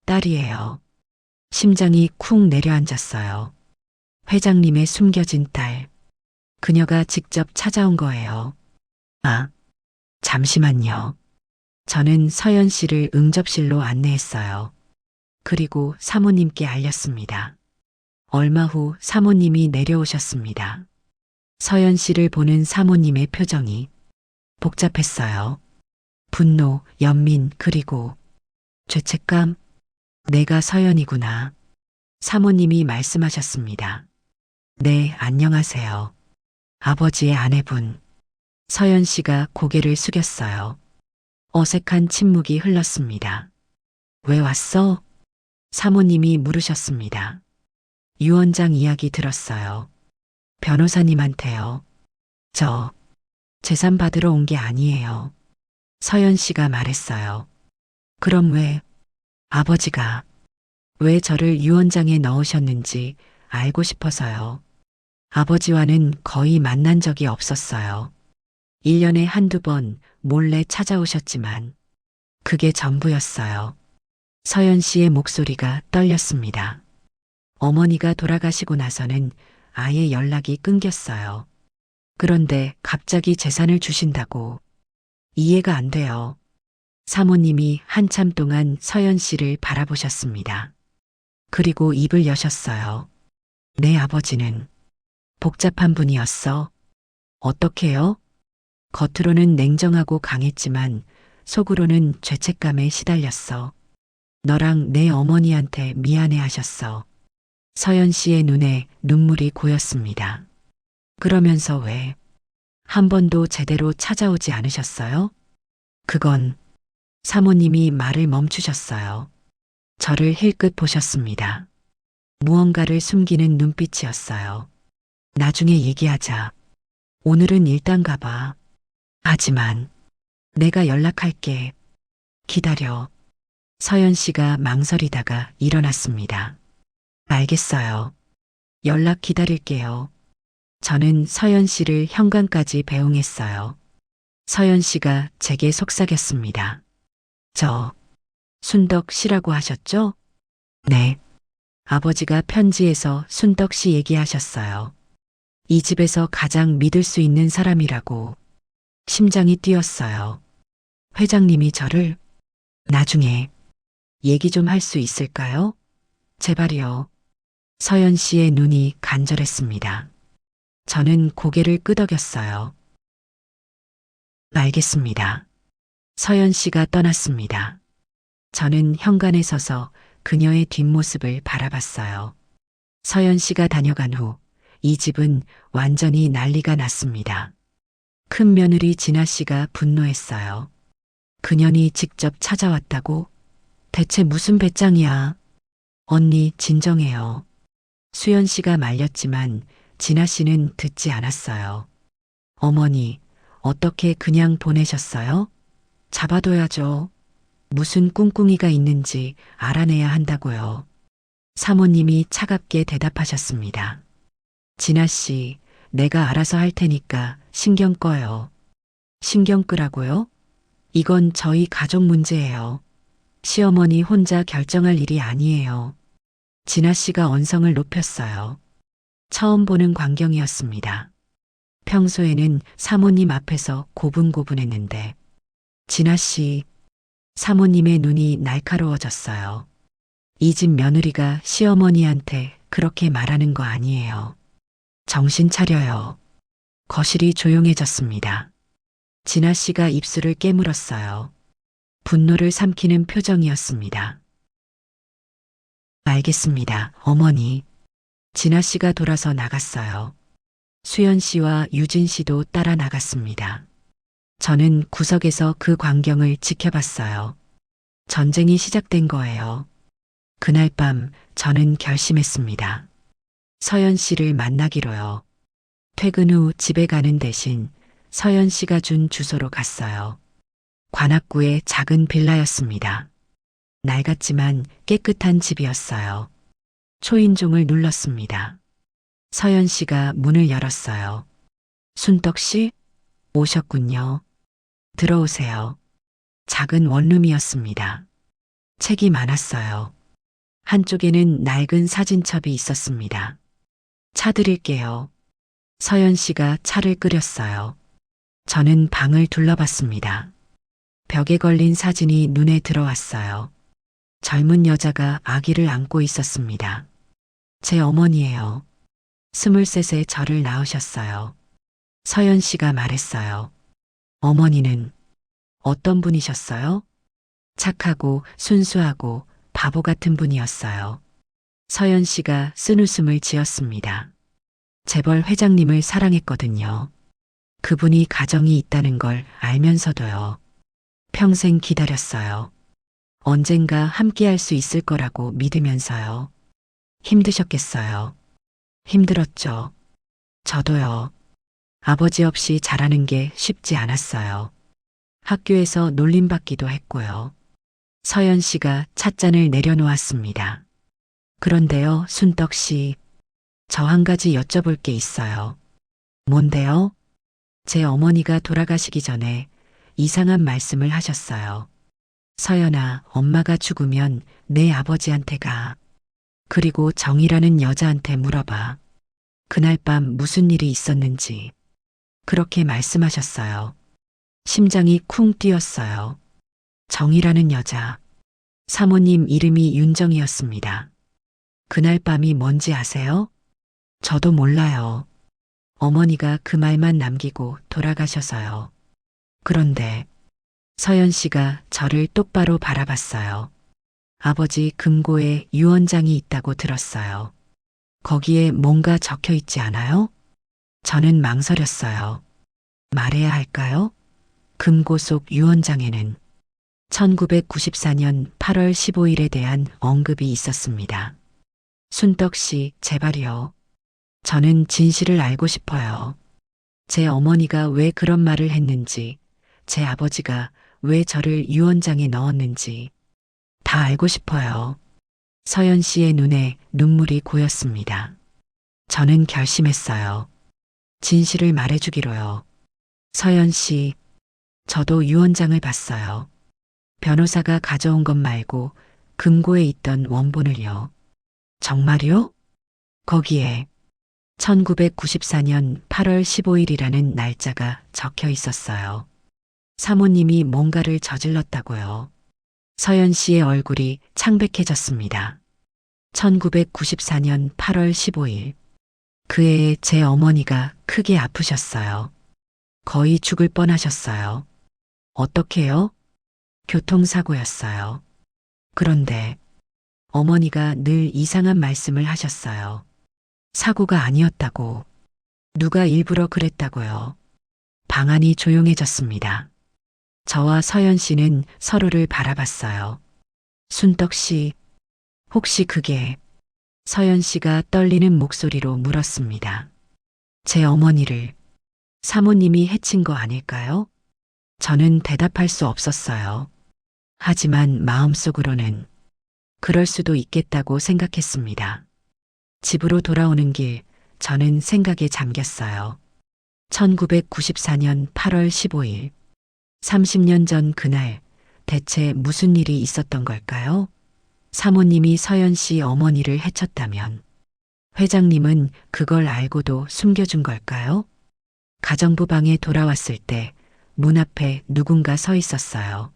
딸이에요. 심장이 쿵 내려앉았어요. 회장님의 숨겨진 딸. 그녀가 직접 찾아온 거예요. 아, 잠시만요. 저는 서연 씨를 응접실로 안내했어요. 그리고 사모님께 알렸습니다. 얼마 후 사모님이 내려오셨습니다. 서연 씨를 보는 사모님의 표정이 복잡했어요. 분노, 연민, 그리고 죄책감. 내가 서연이구나. 사모님이 말씀하셨습니다. 네, 안녕하세요. 아버지의 아내분. 서연 씨가 고개를 숙였어요. 어색한 침묵이 흘렀습니다. 왜 왔어? 사모님이 물으셨습니다. 유 원장 이야기 들었어요. 변호사님한테요. 저 재산 받으러 온 게 아니에요. 서연 씨가 말했어요. 그럼 왜 아버지가 왜 저를 유 원장에 넣으셨는지 알고 싶어서요. 아버지와는 거의 만난 적이 없었어요. 1년에 한두 번 몰래 찾아오셨지만 그게 전부였어요. 서연 씨의 목소리가 떨렸습니다. 어머니가 돌아가시고 나서는 아예 연락이 끊겼어요. 그런데 갑자기 재산을 주신다고 이해가 안 돼요. 사모님이 한참 동안 서연 씨를 바라보셨습니다. 그리고 입을 여셨어요. 내 아버지는 복잡한 분이었어. 어떻게요? 겉으로는 냉정하고 강했지만 속으로는 죄책감에 시달렸어. 너랑 내 어머니한테 미안해 하셨어. 서연 씨의 눈에 눈물이 고였습니다. 그러면서 왜 한 번도 제대로 찾아오지 않으셨어요? 그건 사모님이 말을 멈추셨어요. 저를 힐끗 보셨습니다. 무언가를 숨기는 눈빛이었어요. 나중에 얘기하자. 오늘은 일단 가봐. 하지만 내가 연락할게. 기다려. 서연 씨가 망설이다가 일어났습니다. 알겠어요. 연락 기다릴게요. 저는 서연 씨를 현관까지 배웅했어요. 서연 씨가 제게 속삭였습니다. 저 순덕 씨라고 하셨죠? 네. 아버지가 편지에서 순덕 씨 얘기하셨어요. 이 집에서 가장 믿을 수 있는 사람이라고. 심장이 뛰었어요. 회장님이 저를 나중에 얘기 좀 할 수 있을까요? 제발이요. 서연 씨의 눈이 간절했습니다. 저는 고개를 끄덕였어요. 알겠습니다. 서연 씨가 떠났습니다. 저는 현관에 서서 그녀의 뒷모습을 바라봤어요. 서연 씨가 다녀간 후 이 집은 완전히 난리가 났습니다. 큰 며느리 진아 씨가 분노했어요. 그년이 직접 찾아왔다고? 대체 무슨 배짱이야? 언니, 진정해요. 수연 씨가 말렸지만 진아 씨는 듣지 않았어요. 어머니, 어떻게 그냥 보내셨어요? 잡아둬야죠. 무슨 꿍꿍이가 있는지 알아내야 한다고요. 사모님이 차갑게 대답하셨습니다. 진아 씨, 내가 알아서 할 테니까 신경 꺼요. 신경 끄라고요? 이건 저희 가족 문제예요. 시어머니 혼자 결정할 일이 아니에요. 진아 씨가 언성을 높였어요. 처음 보는 광경이었습니다. 평소에는 사모님 앞에서 고분고분했는데 진아 씨, 사모님의 눈이 날카로워졌어요. 이 집 며느리가 시어머니한테 그렇게 말하는 거 아니에요. 정신 차려요. 거실이 조용해졌습니다. 진아 씨가 입술을 깨물었어요. 분노를 삼키는 표정이었습니다. 알겠습니다, 어머니. 진아 씨가 돌아서 나갔어요. 수연 씨와 유진 씨도 따라 나갔습니다. 저는 구석에서 그 광경을 지켜봤어요. 전쟁이 시작된 거예요. 그날 밤 저는 결심했습니다. 서연 씨를 만나기로요. 퇴근 후 집에 가는 대신 서연 씨가 준 주소로 갔어요. 관악구의 작은 빌라였습니다. 낡았지만 깨끗한 집이었어요. 초인종을 눌렀습니다. 서연 씨가 문을 열었어요. 순떡 씨? 오셨군요. 들어오세요. 작은 원룸이었습니다. 책이 많았어요. 한쪽에는 낡은 사진첩이 있었습니다. 차 드릴게요. 서연 씨가 차를 끓였어요. 저는 방을 둘러봤습니다. 벽에 걸린 사진이 눈에 들어왔어요. 젊은 여자가 아기를 안고 있었습니다. 제 어머니예요. 23세 저를 낳으셨어요. 서연 씨가 말했어요. 어머니는 어떤 분이셨어요? 착하고 순수하고 바보 같은 분이었어요. 서연 씨가 쓴웃음을 지었습니다. 재벌 회장님을 사랑했거든요. 그분이 가정이 있다는 걸 알면서도요. 평생 기다렸어요. 언젠가 함께할 수 있을 거라고 믿으면서요. 힘드셨겠어요. 힘들었죠. 저도요. 아버지 없이 자라는 게 쉽지 않았어요. 학교에서 놀림받기도 했고요. 서연 씨가 찻잔을 내려놓았습니다. 그런데요, 순떡 씨. 저 한 가지 여쭤볼 게 있어요. 뭔데요? 제 어머니가 돌아가시기 전에 이상한 말씀을 하셨어요. 서연아, 엄마가 죽으면 내 아버지한테 가. 그리고 정이라는 여자한테 물어봐. 그날 밤 무슨 일이 있었는지. 그렇게 말씀하셨어요. 심장이 쿵 뛰었어요. 정이라는 여자. 사모님 이름이 윤정이었습니다. 그날 밤이 뭔지 아세요? 저도 몰라요. 어머니가 그 말만 남기고 돌아가셔서요. 그런데 서연 씨가 저를 똑바로 바라봤어요. 아버지 금고에 유언장이 있다고 들었어요. 거기에 뭔가 적혀 있지 않아요? 저는 망설였어요. 말해야 할까요? 금고 속 유언장에는 1994년 8월 15일에 대한 언급이 있었습니다. 순떡 씨, 제발요. 저는 진실을 알고 싶어요. 제 어머니가 왜 그런 말을 했는지, 제 아버지가 왜 저를 유언장에 넣었는지 다 알고 싶어요. 서연 씨의 눈에 눈물이 고였습니다. 저는 결심했어요. 진실을 말해주기로요. 서연 씨, 저도 유언장을 봤어요. 변호사가 가져온 것 말고 금고에 있던 원본을요. 정말요? 거기에 1994년 8월 15일이라는 날짜가 적혀 있었어요. 사모님이 뭔가를 저질렀다고요. 서연 씨의 얼굴이 창백해졌습니다. 1994년 8월 15일. 그 해에 제 어머니가 크게 아프셨어요. 거의 죽을 뻔하셨어요. 어떻게요? 교통사고였어요. 그런데 어머니가 늘 이상한 말씀을 하셨어요. 사고가 아니었다고. 누가 일부러 그랬다고요. 방안이 조용해졌습니다. 저와 서연 씨는 서로를 바라봤어요. 순떡 씨, 혹시 그게 서연 씨가 떨리는 목소리로 물었습니다. 제 어머니를 사모님이 해친 거 아닐까요? 저는 대답할 수 없었어요. 하지만 마음속으로는 그럴 수도 있겠다고 생각했습니다. 집으로 돌아오는 길, 저는 생각에 잠겼어요. 1994년 8월 15일. 30년 전 그날, 대체 무슨 일이 있었던 걸까요? 사모님이 서연 씨 어머니를 해쳤다면, 회장님은 그걸 알고도 숨겨준 걸까요? 가정부 방에 돌아왔을 때, 문 앞에 누군가 서 있었어요.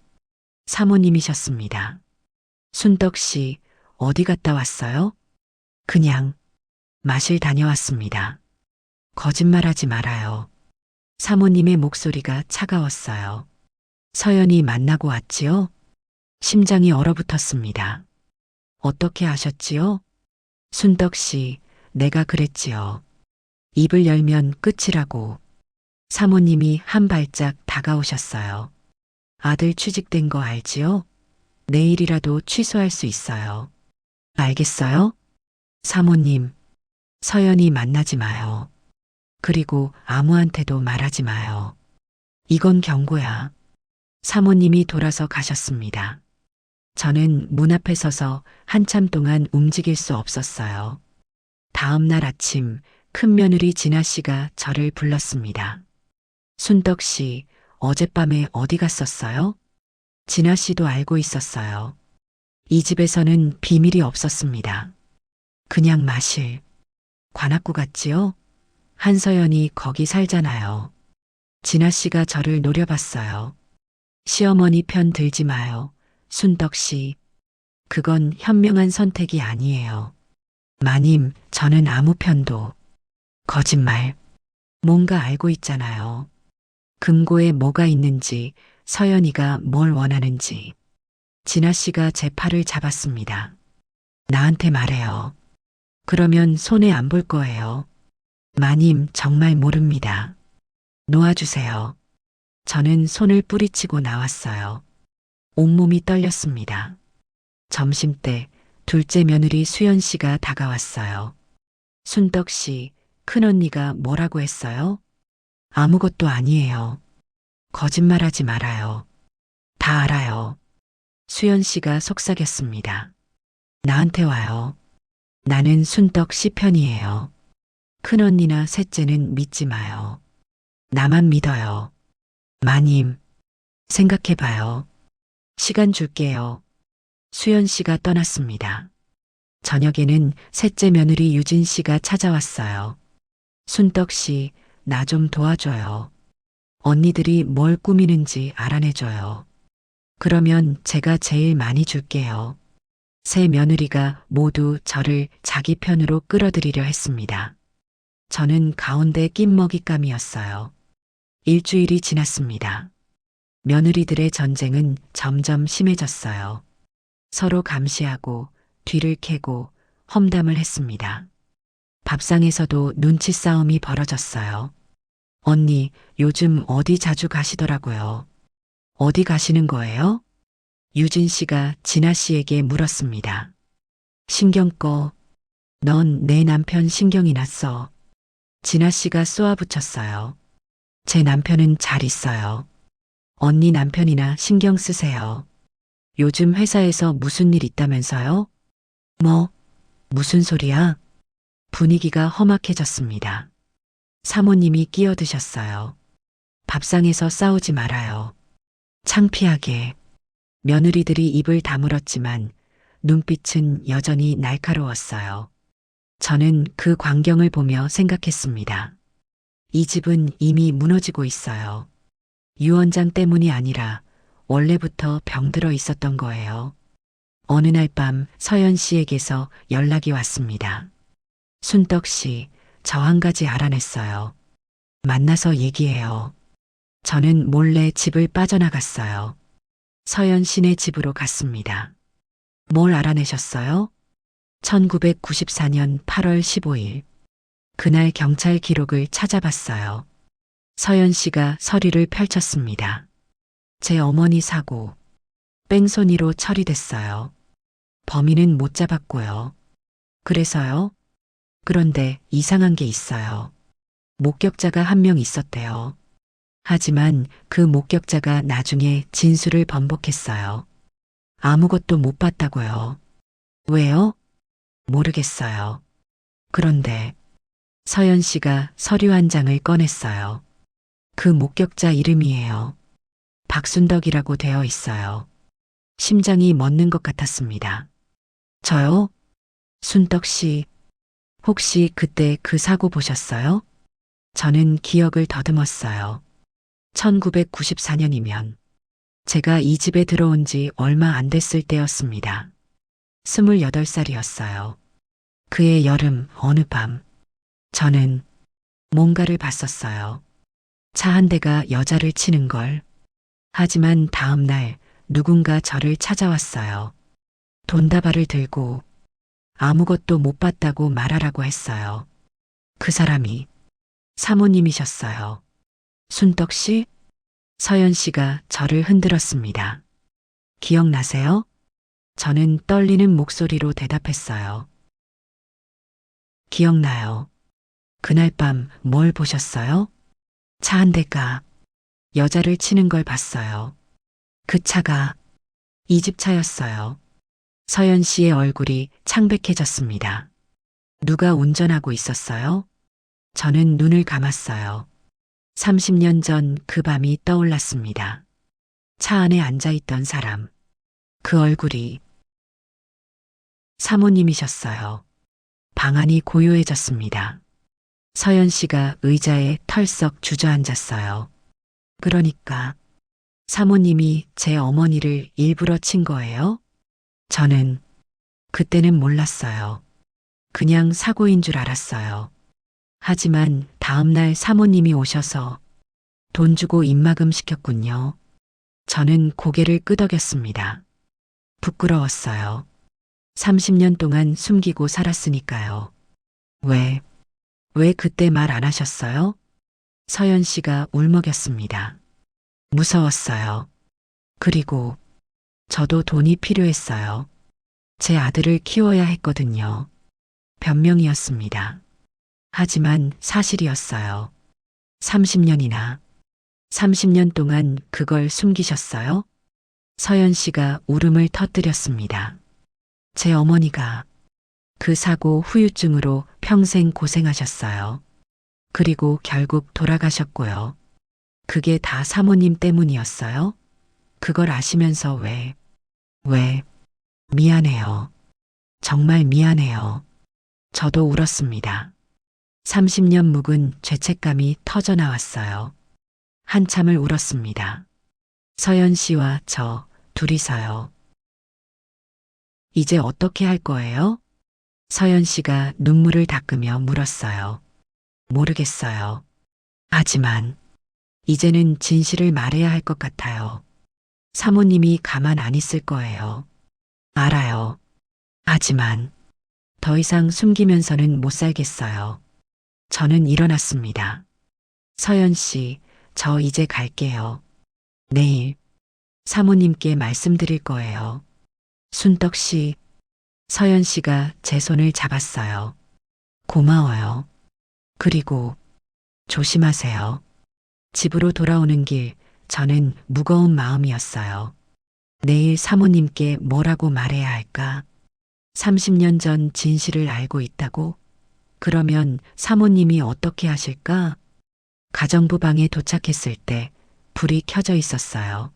사모님이셨습니다. 순떡 씨, 어디 갔다 왔어요? 그냥 마실 다녀왔습니다. 거짓말하지 말아요. 사모님의 목소리가 차가웠어요. 서연이 만나고 왔지요? 심장이 얼어붙었습니다. 어떻게 아셨지요? 순떡 씨, 내가 그랬지요. 입을 열면 끝이라고. 사모님이 한 발짝 다가오셨어요. 아들 취직된 거 알지요? 내일이라도 취소할 수 있어요. 알겠어요? 사모님, 서연이 만나지 마요. 그리고 아무한테도 말하지 마요. 이건 경고야. 사모님이 돌아서 가셨습니다. 저는 문 앞에 서서 한참 동안 움직일 수 없었어요. 다음 날 아침 큰 며느리 진아 씨가 저를 불렀습니다. 순떡 씨, 어젯밤에 어디 갔었어요? 진아 씨도 알고 있었어요. 이 집에서는 비밀이 없었습니다. 그냥 마실. 관악구 갔지요? 한서연이 거기 살잖아요. 진아 씨가 저를 노려봤어요. 시어머니 편 들지 마요. 순떡 씨. 그건 현명한 선택이 아니에요. 마님, 저는 아무 편도. 거짓말. 뭔가 알고 있잖아요. 금고에 뭐가 있는지, 서연이가 뭘 원하는지. 진아 씨가 제 팔을 잡았습니다. 나한테 말해요. 그러면 손에 안 볼 거예요. 마님, 정말 모릅니다. 놓아주세요. 저는 손을 뿌리치고 나왔어요. 온몸이 떨렸습니다. 점심때 둘째 며느리 수연 씨가 다가왔어요. 순떡 씨, 큰언니가 뭐라고 했어요? 아무것도 아니에요. 거짓말하지 말아요. 다 알아요. 수연 씨가 속삭였습니다. 나한테 와요. 나는 순떡 씨 편이에요. 큰언니나 셋째는 믿지 마요. 나만 믿어요. 마님, 생각해봐요. 시간 줄게요. 수연 씨가 떠났습니다. 저녁에는 셋째 며느리 유진 씨가 찾아왔어요. 순떡 씨, 나 좀 도와줘요. 언니들이 뭘 꾸미는지 알아내줘요. 그러면 제가 제일 많이 줄게요. 세 며느리가 모두 저를 자기 편으로 끌어들이려 했습니다. 저는 가운데 낀 먹잇감이었어요. 일주일이 지났습니다. 며느리들의 전쟁은 점점 심해졌어요. 서로 감시하고 뒤를 캐고 험담을 했습니다. 밥상에서도 눈치 싸움이 벌어졌어요. 언니, 요즘 어디 자주 가시더라고요. 어디 가시는 거예요? 유진 씨가 진아 씨에게 물었습니다. 신경 꺼. 넌 내 남편 신경이 났어. 진아 씨가 쏘아붙였어요. 제 남편은 잘 있어요. 언니 남편이나 신경 쓰세요. 요즘 회사에서 무슨 일 있다면서요? 뭐, 무슨 소리야? 분위기가 험악해졌습니다. 사모님이 끼어드셨어요. 밥상에서 싸우지 말아요. 창피하게. 며느리들이 입을 다물었지만 눈빛은 여전히 날카로웠어요. 저는 그 광경을 보며 생각했습니다. 이 집은 이미 무너지고 있어요. 유 원장 때문이 아니라 원래부터 병들어 있었던 거예요. 어느 날 밤 서연 씨에게서 연락이 왔습니다. 순떡 씨, 저 한 가지 알아냈어요. 만나서 얘기해요. 저는 몰래 집을 빠져나갔어요. 서연 씨네 집으로 갔습니다. 뭘 알아내셨어요? 1994년 8월 15일. 그날 경찰 기록을 찾아봤어요. 서연 씨가 서류를 펼쳤습니다. 제 어머니 사고, 뺑소니로 처리됐어요. 범인은 못 잡았고요. 그래서요? 그런데 이상한 게 있어요. 목격자가 한 명 있었대요. 하지만 그 목격자가 나중에 진술을 번복했어요. 아무것도 못 봤다고요. 왜요? 모르겠어요. 그런데 서연 씨가 서류 한 장을 꺼냈어요. 그 목격자 이름이에요. 박순덕이라고 되어 있어요. 심장이 멎는 것 같았습니다. 저요? 순덕 씨, 혹시 그때 그 사고 보셨어요? 저는 기억을 더듬었어요. 1994년이면 제가 이 집에 들어온 지 얼마 안 됐을 때였습니다. 28살이었어요. 그해 여름 어느 밤, 저는 뭔가를 봤었어요. 차 한 대가 여자를 치는 걸. 하지만 다음 날 누군가 저를 찾아왔어요. 돈다발을 들고 아무것도 못 봤다고 말하라고 했어요. 그 사람이 사모님이셨어요. 순덕 씨? 서연 씨가 저를 흔들었습니다. 기억나세요? 저는 떨리는 목소리로 대답했어요. 기억나요. 그날 밤 뭘 보셨어요? 차 한 대가 여자를 치는 걸 봤어요. 그 차가 이 집 차였어요. 서연 씨의 얼굴이 창백해졌습니다. 누가 운전하고 있었어요? 저는 눈을 감았어요. 30년 전 그 밤이 떠올랐습니다. 차 안에 앉아있던 사람. 그 얼굴이 사모님이셨어요. 방 안이 고요해졌습니다. 서연 씨가 의자에 털썩 주저앉았어요. 그러니까 사모님이 제 어머니를 일부러 친 거예요? 저는 그때는 몰랐어요. 그냥 사고인 줄 알았어요. 하지만 다음날 사모님이 오셔서 돈 주고 입막음 시켰군요. 저는 고개를 끄덕였습니다. 부끄러웠어요. 30년 동안 숨기고 살았으니까요. 왜 그때 말 안 하셨어요? 서연 씨가 울먹였습니다. 무서웠어요. 그리고 저도 돈이 필요했어요. 제 아들을 키워야 했거든요. 변명이었습니다. 하지만 사실이었어요. 30년 동안 그걸 숨기셨어요? 서연 씨가 울음을 터뜨렸습니다. 제 어머니가 그 사고 후유증으로 평생 고생하셨어요. 그리고 결국 돌아가셨고요. 그게 다 사모님 때문이었어요? 그걸 아시면서 왜, 미안해요. 정말 미안해요. 저도 울었습니다. 30년 묵은 죄책감이 터져 나왔어요. 한참을 울었습니다. 서연 씨와 저 둘이서요. 이제 어떻게 할 거예요? 서연 씨가 눈물을 닦으며 물었어요. 모르겠어요. 하지만 이제는 진실을 말해야 할 것 같아요. 사모님이 가만 안 있을 거예요. 알아요. 하지만 더 이상 숨기면서는 못 살겠어요. 저는 일어났습니다. 서연 씨, 저 이제 갈게요. 내일 사모님께 말씀드릴 거예요. 순덕 씨, 서연 씨가 제 손을 잡았어요. 고마워요. 그리고 조심하세요. 집으로 돌아오는 길, 저는 무거운 마음이었어요. 내일 사모님께 뭐라고 말해야 할까? 30년 전 진실을 알고 있다고? 그러면 사모님이 어떻게 하실까? 가정부 방에 도착했을 때 불이 켜져 있었어요.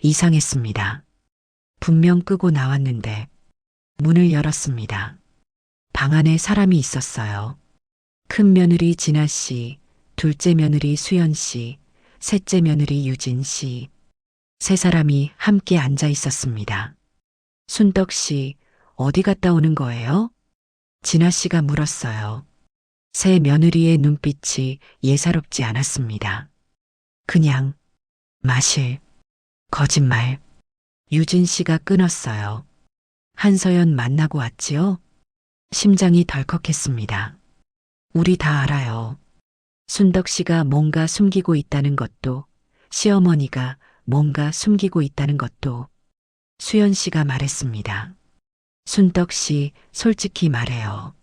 이상했습니다. 분명 끄고 나왔는데 문을 열었습니다. 방 안에 사람이 있었어요. 큰 며느리 진아 씨, 둘째 며느리 수연 씨, 셋째 며느리 유진 씨. 세 사람이 함께 앉아 있었습니다. 순덕 씨, 어디 갔다 오는 거예요? 진아 씨가 물었어요. 새 며느리의 눈빛이 예사롭지 않았습니다. 그냥 마실 거짓말. 유진 씨가 끊었어요. 한서연 만나고 왔지요? 심장이 덜컥했습니다. 우리 다 알아요. 순덕 씨가 뭔가 숨기고 있다는 것도, 시어머니가 뭔가 숨기고 있다는 것도 수연 씨가 말했습니다. 순덕 씨, 솔직히 말해요.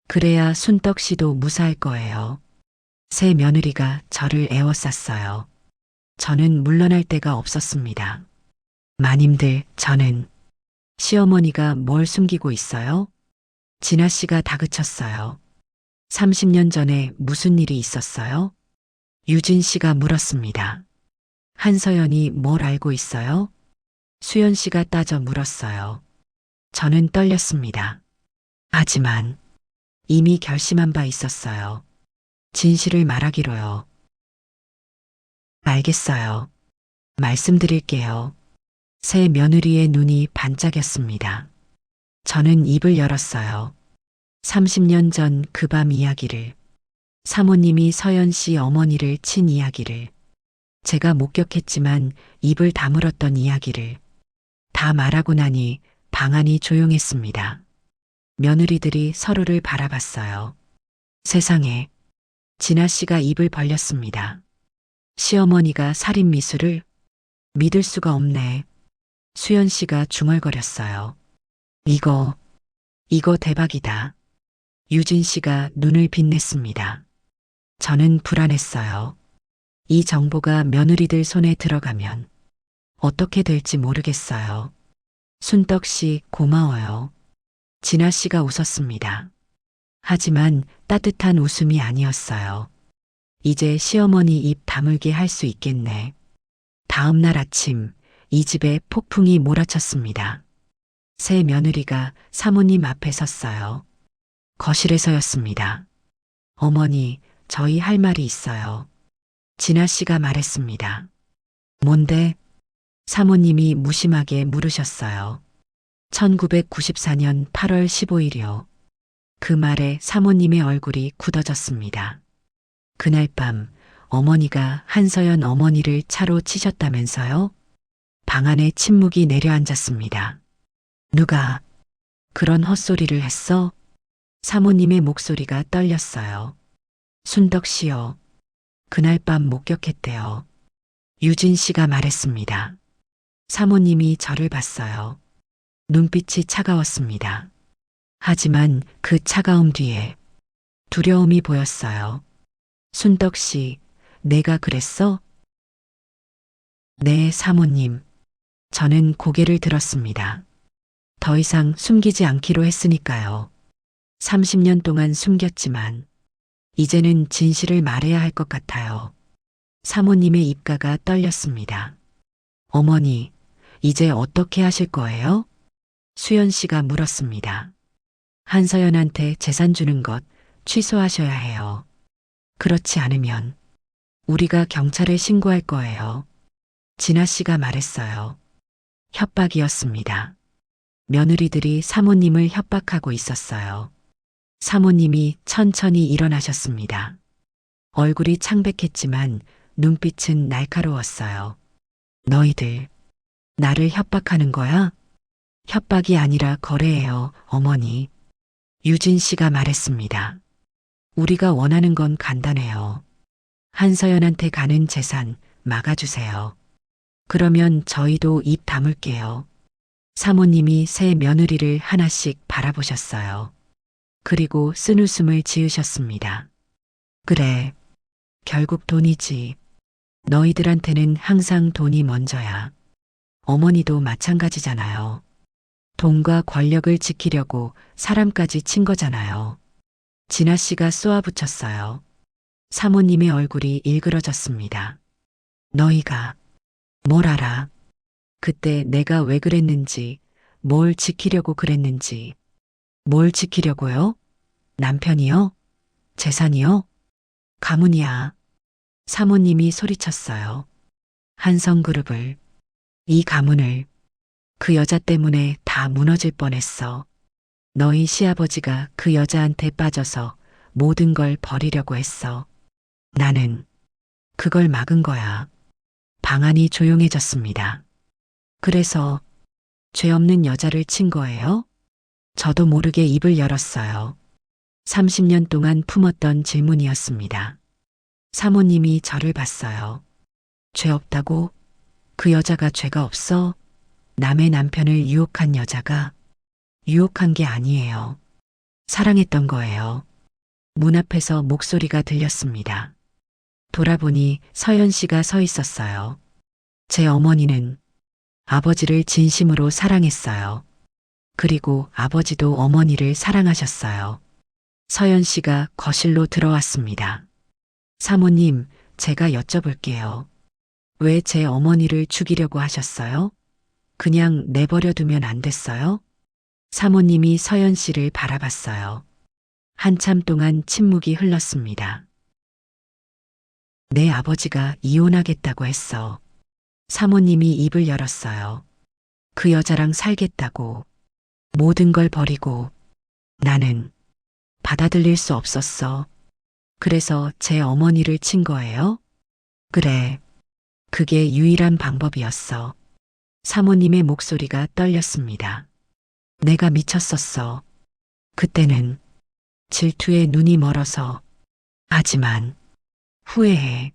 그래야 순덕 씨도 무사할 거예요. 새 며느리가 저를 애워쌌어요. 저는 물러날 데가 없었습니다. 마님들, 저는 시어머니가 뭘 숨기고 있어요? 진아 씨가 다그쳤어요. 30년 전에 무슨 일이 있었어요? 유진 씨가 물었습니다. 한서연이 뭘 알고 있어요? 수연 씨가 따져 물었어요. 저는 떨렸습니다. 하지만 이미 결심한 바 있었어요. 진실을 말하기로요. 알겠어요. 말씀드릴게요. 새 며느리의 눈이 반짝였습니다. 저는 입을 열었어요. 30년 전 그 밤 이야기를, 사모님이 서연 씨 어머니를 친 이야기를, 제가 목격했지만 입을 다물었던 이야기를 다 말하고 나니 방 안이 조용했습니다. 며느리들이 서로를 바라봤어요. 세상에, 진아 씨가 입을 벌렸습니다. 시어머니가 살인 미수를? 믿을 수가 없네. 수연 씨가 중얼거렸어요. 이거 대박이다. 유진 씨가 눈을 빛냈습니다. 저는 불안했어요. 이 정보가 며느리들 손에 들어가면 어떻게 될지 모르겠어요. 순덕 씨 고마워요. 진아 씨가 웃었습니다. 하지만 따뜻한 웃음이 아니었어요. 이제 시어머니 입 다물게 할 수 있겠네. 다음 날 아침 이 집에 폭풍이 몰아쳤습니다. 새 며느리가 사모님 앞에 섰어요. 거실에서였습니다. 어머니, 저희 할 말이 있어요. 진아 씨가 말했습니다. 뭔데? 사모님이 무심하게 물으셨어요. 1994년 8월 15일이요. 그 말에 사모님의 얼굴이 굳어졌습니다. 그날 밤 어머니가 한서연 어머니를 차로 치셨다면서요? 방 안에 침묵이 내려앉았습니다. 누가 그런 헛소리를 했어? 사모님의 목소리가 떨렸어요. 순덕 씨요. 그날 밤 목격했대요. 유진 씨가 말했습니다. 사모님이 저를 봤어요. 눈빛이 차가웠습니다. 하지만 그 차가움 뒤에 두려움이 보였어요. 순덕 씨, 내가 그랬어? 네, 사모님. 저는 고개를 들었습니다. 더 이상 숨기지 않기로 했으니까요. 30년 동안 숨겼지만 이제는 진실을 말해야 할 것 같아요. 사모님의 입가가 떨렸습니다. 어머니, 이제 어떻게 하실 거예요? 수연 씨가 물었습니다. 한서연한테 재산 주는 것 취소하셔야 해요. 그렇지 않으면 우리가 경찰에 신고할 거예요. 진아 씨가 말했어요. 협박이었습니다. 며느리들이 사모님을 협박하고 있었어요. 사모님이 천천히 일어나셨습니다. 얼굴이 창백했지만 눈빛은 날카로웠어요. 너희들, 나를 협박하는 거야? 협박이 아니라 거래예요, 어머니. 유진 씨가 말했습니다. 우리가 원하는 건 간단해요. 한서연한테 가는 재산 막아주세요. 그러면 저희도 입 다물게요. 사모님이 새 며느리를 하나씩 바라보셨어요. 그리고 쓴웃음을 지으셨습니다. 그래, 결국 돈이지. 너희들한테는 항상 돈이 먼저야. 어머니도 마찬가지잖아요. 돈과 권력을 지키려고 사람까지 친 거잖아요. 진아 씨가 쏘아붙였어요. 사모님의 얼굴이 일그러졌습니다. 너희가 뭘 알아? 그때 내가 왜 그랬는지, 뭘 지키려고 그랬는지. 뭘 지키려고요? 남편이요? 재산이요? 가문이야. 사모님이 소리쳤어요. 한성그룹을, 이 가문을, 그 여자 때문에 다 무너질 뻔했어. 너희 시아버지가 그 여자한테 빠져서 모든 걸 버리려고 했어. 나는 그걸 막은 거야. 방안이 조용해졌습니다. 그래서 죄 없는 여자를 친 거예요? 저도 모르게 입을 열었어요. 30년 동안 품었던 질문이었습니다. 사모님이 저를 봤어요. 죄 없다고? 그 여자가 죄가 없어? 남의 남편을 유혹한 여자가 유혹한 게 아니에요. 사랑했던 거예요. 문 앞에서 목소리가 들렸습니다. 돌아보니 서연 씨가 서 있었어요. 제 어머니는 아버지를 진심으로 사랑했어요. 그리고 아버지도 어머니를 사랑하셨어요. 서연 씨가 거실로 들어왔습니다. 사모님, 제가 여쭤볼게요. 왜 제 어머니를 죽이려고 하셨어요? 그냥 내버려 두면 안 됐어요? 사모님이 서연 씨를 바라봤어요. 한참 동안 침묵이 흘렀습니다. 내 아버지가 이혼하겠다고 했어. 사모님이 입을 열었어요. 그 여자랑 살겠다고. 모든 걸 버리고. 나는 받아들일 수 없었어. 그래서 제 어머니를 친 거예요? 그래. 그게 유일한 방법이었어. 사모님의 목소리가 떨렸습니다. 내가 미쳤었어. 그때는 질투에 눈이 멀어서. 하지만 후회해.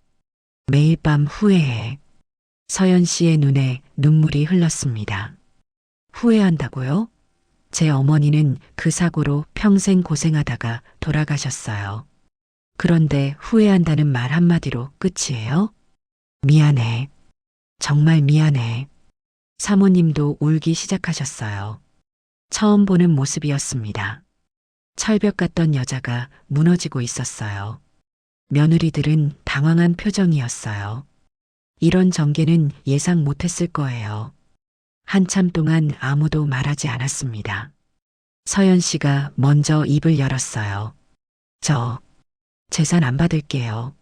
매일 밤 후회해. 서연 씨의 눈에 눈물이 흘렀습니다. 후회한다고요? 제 어머니는 그 사고로 평생 고생하다가 돌아가셨어요. 그런데 후회한다는 말 한마디로 끝이에요? 미안해. 정말 미안해. 사모님도 울기 시작하셨어요. 처음 보는 모습이었습니다. 철벽 같던 여자가 무너지고 있었어요. 며느리들은 당황한 표정이었어요. 이런 전개는 예상 못했을 거예요. 한참 동안 아무도 말하지 않았습니다. 서연 씨가 먼저 입을 열었어요. 저 재산 안 받을게요.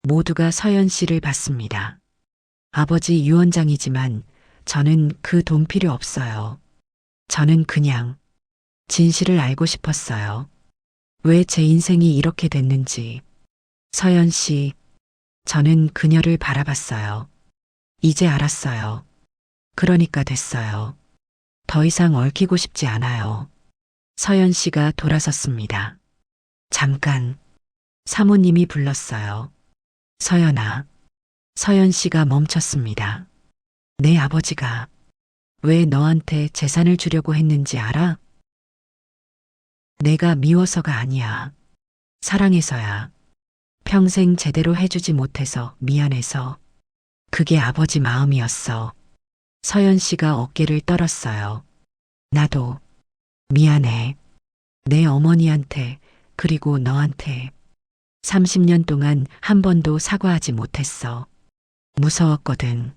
모두가 서연 씨를 봤습니다. 아버지 유언장이지만 저는 그 돈 필요 없어요. 저는 그냥 진실을 알고 싶었어요. 왜 제 인생이 이렇게 됐는지. 서연 씨, 저는 그녀를 바라봤어요. 이제 알았어요. 그러니까 됐어요. 더 이상 얽히고 싶지 않아요. 서연 씨가 돌아섰습니다. 잠깐. 사모님이 불렀어요. 서연아. 서연 씨가 멈췄습니다. 내 아버지가 왜 너한테 재산을 주려고 했는지 알아? 내가 미워서가 아니야. 사랑해서야. 평생 제대로 해주지 못해서 미안해서. 그게 아버지 마음이었어. 서연 씨가 어깨를 떨었어요. 나도 미안해. 내 어머니한테 그리고 너한테 30년 동안 한 번도 사과하지 못했어. 무서웠거든.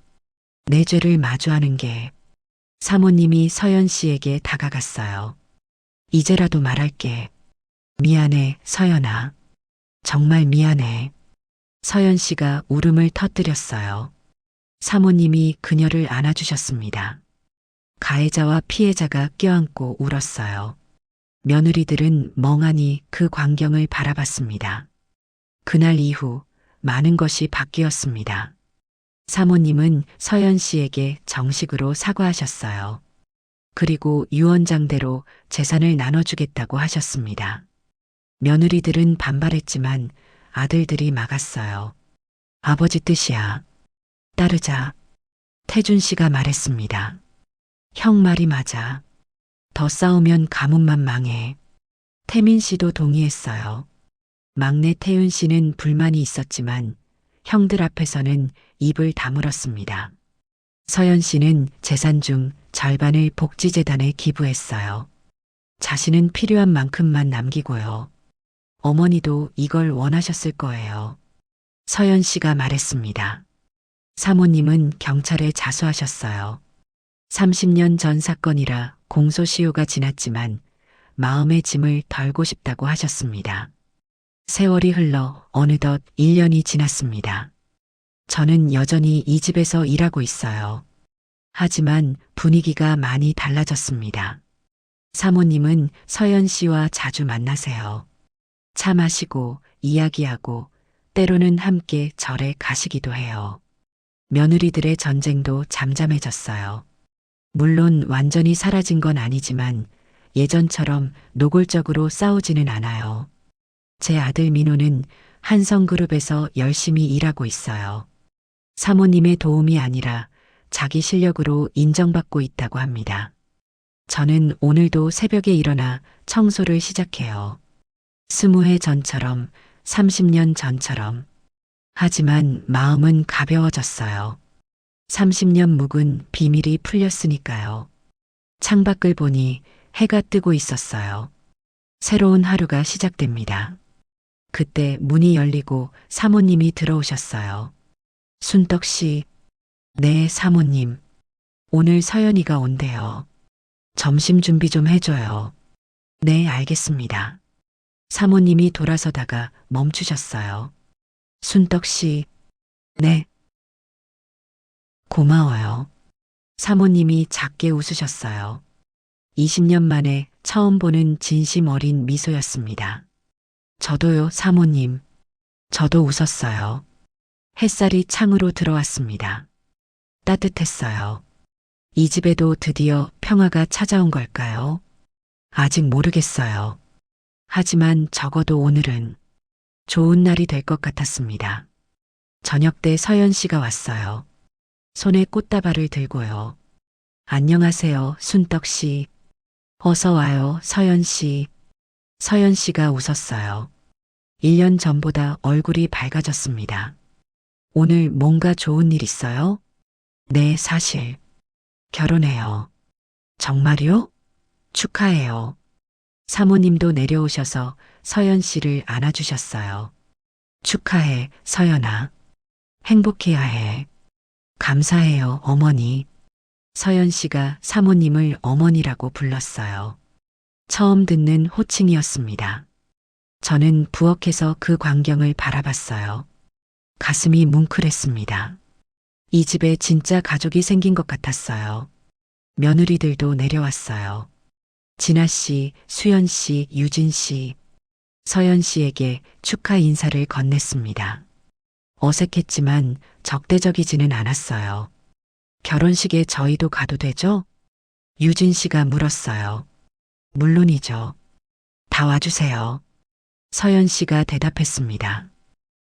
내 죄를 마주하는 게. 사모님이 서연 씨에게 다가갔어요. 이제라도 말할게. 미안해, 서연아. 정말 미안해. 서연 씨가 울음을 터뜨렸어요. 사모님이 그녀를 안아주셨습니다. 가해자와 피해자가 껴안고 울었어요. 며느리들은 멍하니 그 광경을 바라봤습니다. 그날 이후 많은 것이 바뀌었습니다. 사모님은 서연 씨에게 정식으로 사과하셨어요. 그리고 유언장대로 재산을 나눠주겠다고 하셨습니다. 며느리들은 반발했지만 아들들이 막았어요. 아버지 뜻이야. 따르자. 태준 씨가 말했습니다. 형 말이 맞아. 더 싸우면 가문만 망해. 태민 씨도 동의했어요. 막내 태윤 씨는 불만이 있었지만 형들 앞에서는 입을 다물었습니다. 서연 씨는 재산 중 절반을 복지재단에 기부했어요. 자신은 필요한 만큼만 남기고요. 어머니도 이걸 원하셨을 거예요. 서연 씨가 말했습니다. 사모님은 경찰에 자수하셨어요. 30년 전 사건이라 공소시효가 지났지만 마음의 짐을 덜고 싶다고 하셨습니다. 세월이 흘러 어느덧 1년이 지났습니다. 저는 여전히 이 집에서 일하고 있어요. 하지만 분위기가 많이 달라졌습니다. 사모님은 서연 씨와 자주 만나세요. 차 마시고 이야기하고 때로는 함께 절에 가시기도 해요. 며느리들의 전쟁도 잠잠해졌어요. 물론 완전히 사라진 건 아니지만 예전처럼 노골적으로 싸우지는 않아요. 제 아들 민호는 한성그룹에서 열심히 일하고 있어요. 사모님의 도움이 아니라 자기 실력으로 인정받고 있다고 합니다. 저는 오늘도 새벽에 일어나 청소를 시작해요. 20해 전처럼, 30년 전처럼. 하지만 마음은 가벼워졌어요. 30년 묵은 비밀이 풀렸으니까요. 창밖을 보니 해가 뜨고 있었어요. 새로운 하루가 시작됩니다. 그때 문이 열리고 사모님이 들어오셨어요. 순떡 씨, 네, 사모님. 오늘 서연이가 온대요. 점심 준비 좀 해줘요. 네, 알겠습니다. 사모님이 돌아서다가 멈추셨어요. 순떡 씨, 네. 고마워요. 사모님이 작게 웃으셨어요. 20년 만에 처음 보는 진심 어린 미소였습니다. 저도요, 사모님. 저도 웃었어요. 햇살이 창으로 들어왔습니다. 따뜻했어요. 이 집에도 드디어 평화가 찾아온 걸까요? 아직 모르겠어요. 하지만 적어도 오늘은 좋은 날이 될 것 같았습니다. 저녁 때 서연 씨가 왔어요. 손에 꽃다발을 들고요. 안녕하세요, 순떡 씨. 어서 와요, 서연 씨. 서연 씨가 웃었어요. 1년 전보다 얼굴이 밝아졌습니다. 오늘 뭔가 좋은 일 있어요? 네, 사실. 결혼해요. 정말요? 축하해요. 사모님도 내려오셔서 서연 씨를 안아주셨어요. 축하해, 서연아. 행복해야 해. 감사해요, 어머니. 서연 씨가 사모님을 어머니라고 불렀어요. 처음 듣는 호칭이었습니다. 저는 부엌에서 그 광경을 바라봤어요. 가슴이 뭉클했습니다. 이 집에 진짜 가족이 생긴 것 같았어요. 며느리들도 내려왔어요. 진아 씨, 수연 씨, 유진 씨, 서연 씨에게 축하 인사를 건넸습니다. 어색했지만 적대적이지는 않았어요. 결혼식에 저희도 가도 되죠? 유진 씨가 물었어요. 물론이죠. 다 와주세요. 서연 씨가 대답했습니다.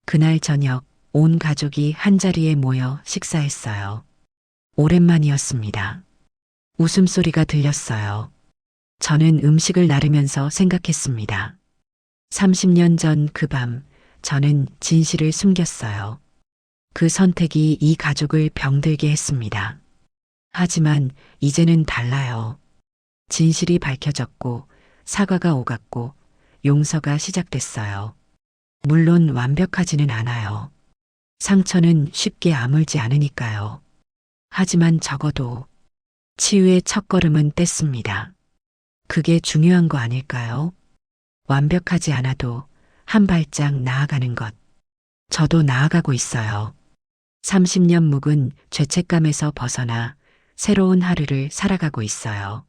그날 저녁 온 가족이 한자리에 모여 식사했어요. 오랜만이었습니다. 웃음소리가 들렸어요. 저는 음식을 나르면서 생각했습니다. 30년 전 그 밤, 저는 진실을 숨겼어요. 그 선택이 이 가족을 병들게 했습니다. 하지만 이제는 달라요. 진실이 밝혀졌고, 사과가 오갔고, 용서가 시작됐어요. 물론 완벽하지는 않아요. 상처는 쉽게 아물지 않으니까요. 하지만 적어도 치유의 첫걸음은 뗐습니다. 그게 중요한 거 아닐까요? 완벽하지 않아도 한 발짝 나아가는 것. 저도 나아가고 있어요. 30년 묵은 죄책감에서 벗어나 새로운 하루를 살아가고 있어요.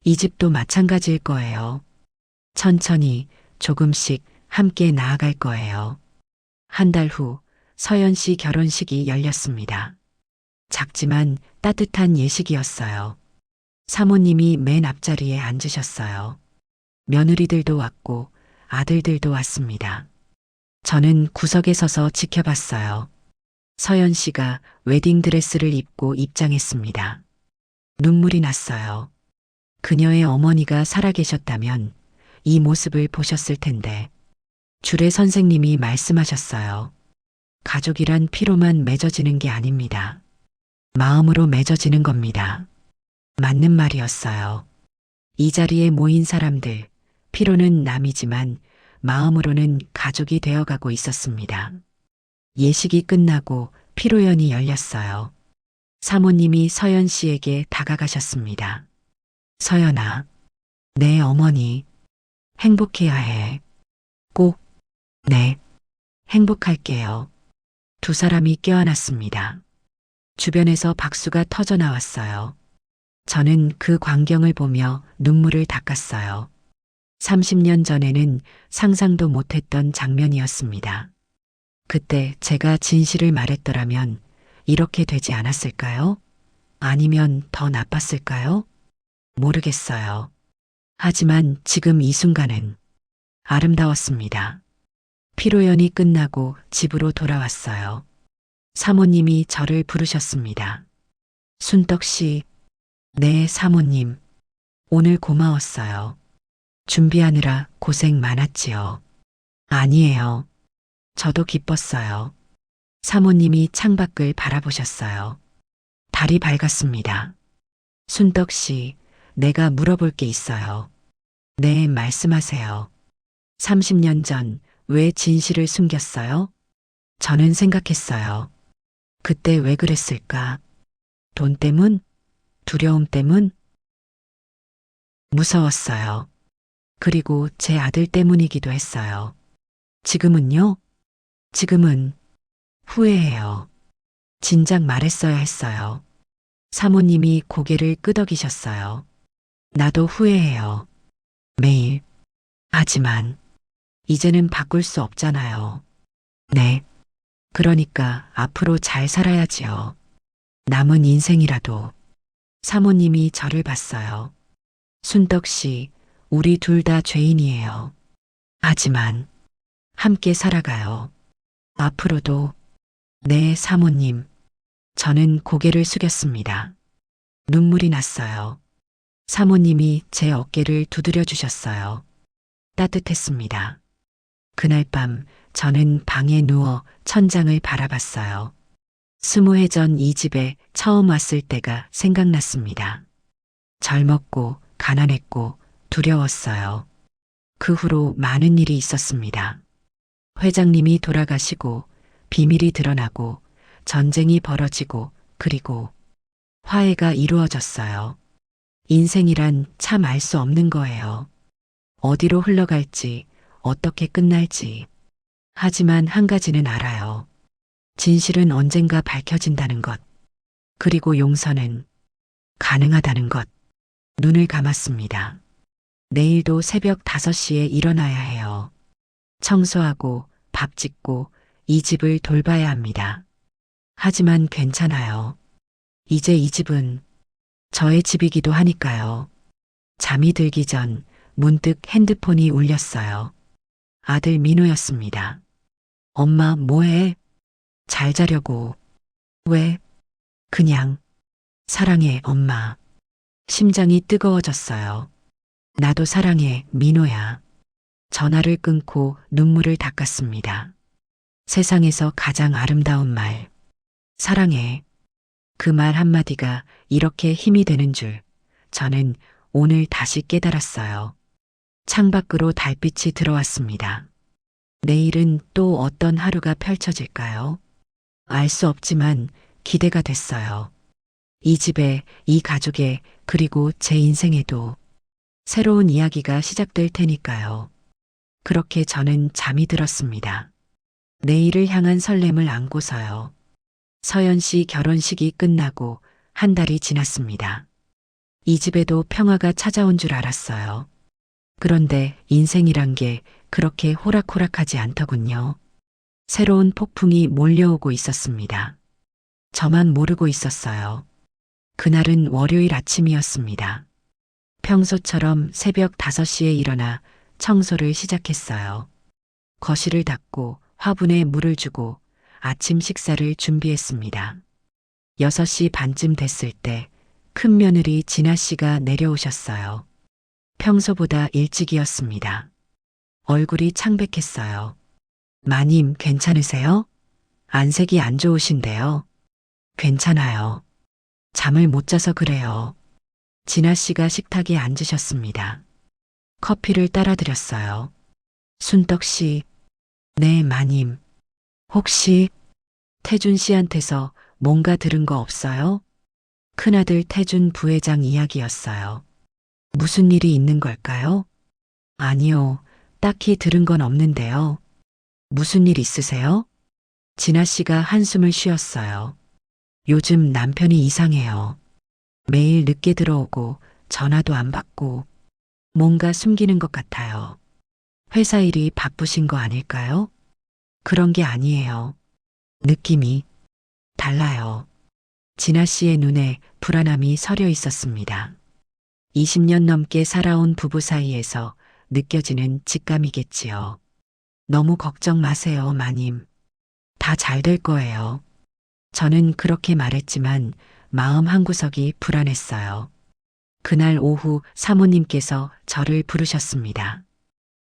이 집도 마찬가지일 거예요. 천천히 조금씩 함께 나아갈 거예요. 한 달 후 서연 씨 결혼식이 열렸습니다. 작지만 따뜻한 예식이었어요. 사모님이 맨 앞자리에 앉으셨어요. 며느리들도 왔고 아들들도 왔습니다. 저는 구석에 서서 지켜봤어요. 서연 씨가 웨딩드레스를 입고 입장했습니다. 눈물이 났어요. 그녀의 어머니가 살아계셨다면 이 모습을 보셨을 텐데. 주례 선생님이 말씀하셨어요. 가족이란 피로만 맺어지는 게 아닙니다. 마음으로 맺어지는 겁니다. 맞는 말이었어요. 이 자리에 모인 사람들, 피로는 남이지만 마음으로는 가족이 되어가고 있었습니다. 예식이 끝나고 피로연이 열렸어요. 사모님이 서연 씨에게 다가가셨습니다. 서연아, 내 어머니, 행복해야 해. 꼭, 네, 행복할게요. 두 사람이 껴안았습니다. 주변에서 박수가 터져 나왔어요. 저는 그 광경을 보며 눈물을 닦았어요. 30년 전에는 상상도 못했던 장면이었습니다. 그때 제가 진실을 말했더라면 이렇게 되지 않았을까요? 아니면 더 나빴을까요? 모르겠어요. 하지만 지금 이 순간은 아름다웠습니다. 피로연이 끝나고 집으로 돌아왔어요. 사모님이 저를 부르셨습니다. 순떡 씨, 네, 사모님. 오늘 고마웠어요. 준비하느라 고생 많았지요. 아니에요. 저도 기뻤어요. 사모님이 창밖을 바라보셨어요. 달이 밝았습니다. 순떡 씨, 내가 물어볼 게 있어요. 네, 말씀하세요. 30년 전 왜 진실을 숨겼어요? 저는 생각했어요. 그때 왜 그랬을까? 돈 때문? 두려움 때문? 무서웠어요. 그리고 제 아들 때문이기도 했어요. 지금은요? 지금은 후회해요. 진작 말했어야 했어요. 사모님이 고개를 끄덕이셨어요. 나도 후회해요. 매일. 하지만 이제는 바꿀 수 없잖아요. 네. 그러니까 앞으로 잘 살아야지요. 남은 인생이라도. 사모님이 저를 봤어요. 순떡 씨, 우리 둘 다 죄인이에요. 하지만 함께 살아가요. 앞으로도. 네, 사모님. 저는 고개를 숙였습니다. 눈물이 났어요. 사모님이 제 어깨를 두드려 주셨어요. 따뜻했습니다. 그날 밤 저는 방에 누워 천장을 바라봤어요. 20해 전 이 집에 처음 왔을 때가 생각났습니다. 젊었고 가난했고 두려웠어요. 그 후로 많은 일이 있었습니다. 회장님이 돌아가시고 비밀이 드러나고 전쟁이 벌어지고 그리고 화해가 이루어졌어요. 인생이란 참 알 수 없는 거예요. 어디로 흘러갈지, 어떻게 끝날지. 하지만 한 가지는 알아요. 진실은 언젠가 밝혀진다는 것. 그리고 용서는 가능하다는 것. 눈을 감았습니다. 내일도 새벽 5시에 일어나야 해요. 청소하고 밥 짓고 이 집을 돌봐야 합니다. 하지만 괜찮아요. 이제 이 집은 저의 집이기도 하니까요. 잠이 들기 전 문득 핸드폰이 울렸어요. 아들 민호였습니다. 엄마 뭐해? 잘 자려고. 왜? 그냥. 사랑해, 엄마. 심장이 뜨거워졌어요. 나도 사랑해, 민호야. 전화를 끊고 눈물을 닦았습니다. 세상에서 가장 아름다운 말. 사랑해. 그 말 한마디가 이렇게 힘이 되는 줄 저는 오늘 다시 깨달았어요. 창밖으로 달빛이 들어왔습니다. 내일은 또 어떤 하루가 펼쳐질까요? 알 수 없지만 기대가 됐어요. 이 집에, 이 가족에, 그리고 제 인생에도 새로운 이야기가 시작될 테니까요. 그렇게 저는 잠이 들었습니다. 내일을 향한 설렘을 안고서요. 서연 씨 결혼식이 끝나고 한 달이 지났습니다. 이 집에도 평화가 찾아온 줄 알았어요. 그런데 인생이란 게 그렇게 호락호락하지 않더군요. 새로운 폭풍이 몰려오고 있었습니다. 저만 모르고 있었어요. 그날은 월요일 아침이었습니다. 평소처럼 새벽 5시에 일어나 청소를 시작했어요. 거실을 닦고 화분에 물을 주고 아침 식사를 준비했습니다. 6시 반쯤 됐을 때 큰 며느리 진아 씨가 내려오셨어요. 평소보다 일찍이었습니다. 얼굴이 창백했어요. 마님 괜찮으세요? 안색이 안 좋으신데요. 괜찮아요. 잠을 못 자서 그래요. 진아 씨가 식탁에 앉으셨습니다. 커피를 따라 드렸어요. 순떡 씨, 네 마님. 혹시 태준 씨한테서 뭔가 들은 거 없어요? 큰아들 태준 부회장 이야기였어요. 무슨 일이 있는 걸까요? 아니요, 딱히 들은 건 없는데요. 무슨 일 있으세요? 진아 씨가 한숨을 쉬었어요. 요즘 남편이 이상해요. 매일 늦게 들어오고 전화도 안 받고 뭔가 숨기는 것 같아요. 회사 일이 바쁘신 거 아닐까요? 그런 게 아니에요. 느낌이 달라요. 진아 씨의 눈에 불안함이 서려 있었습니다. 20년 넘게 살아온 부부 사이에서 느껴지는 직감이겠지요. 너무 걱정 마세요, 마님. 다 잘 될 거예요. 저는 그렇게 말했지만 마음 한구석이 불안했어요. 그날 오후 사모님께서 저를 부르셨습니다.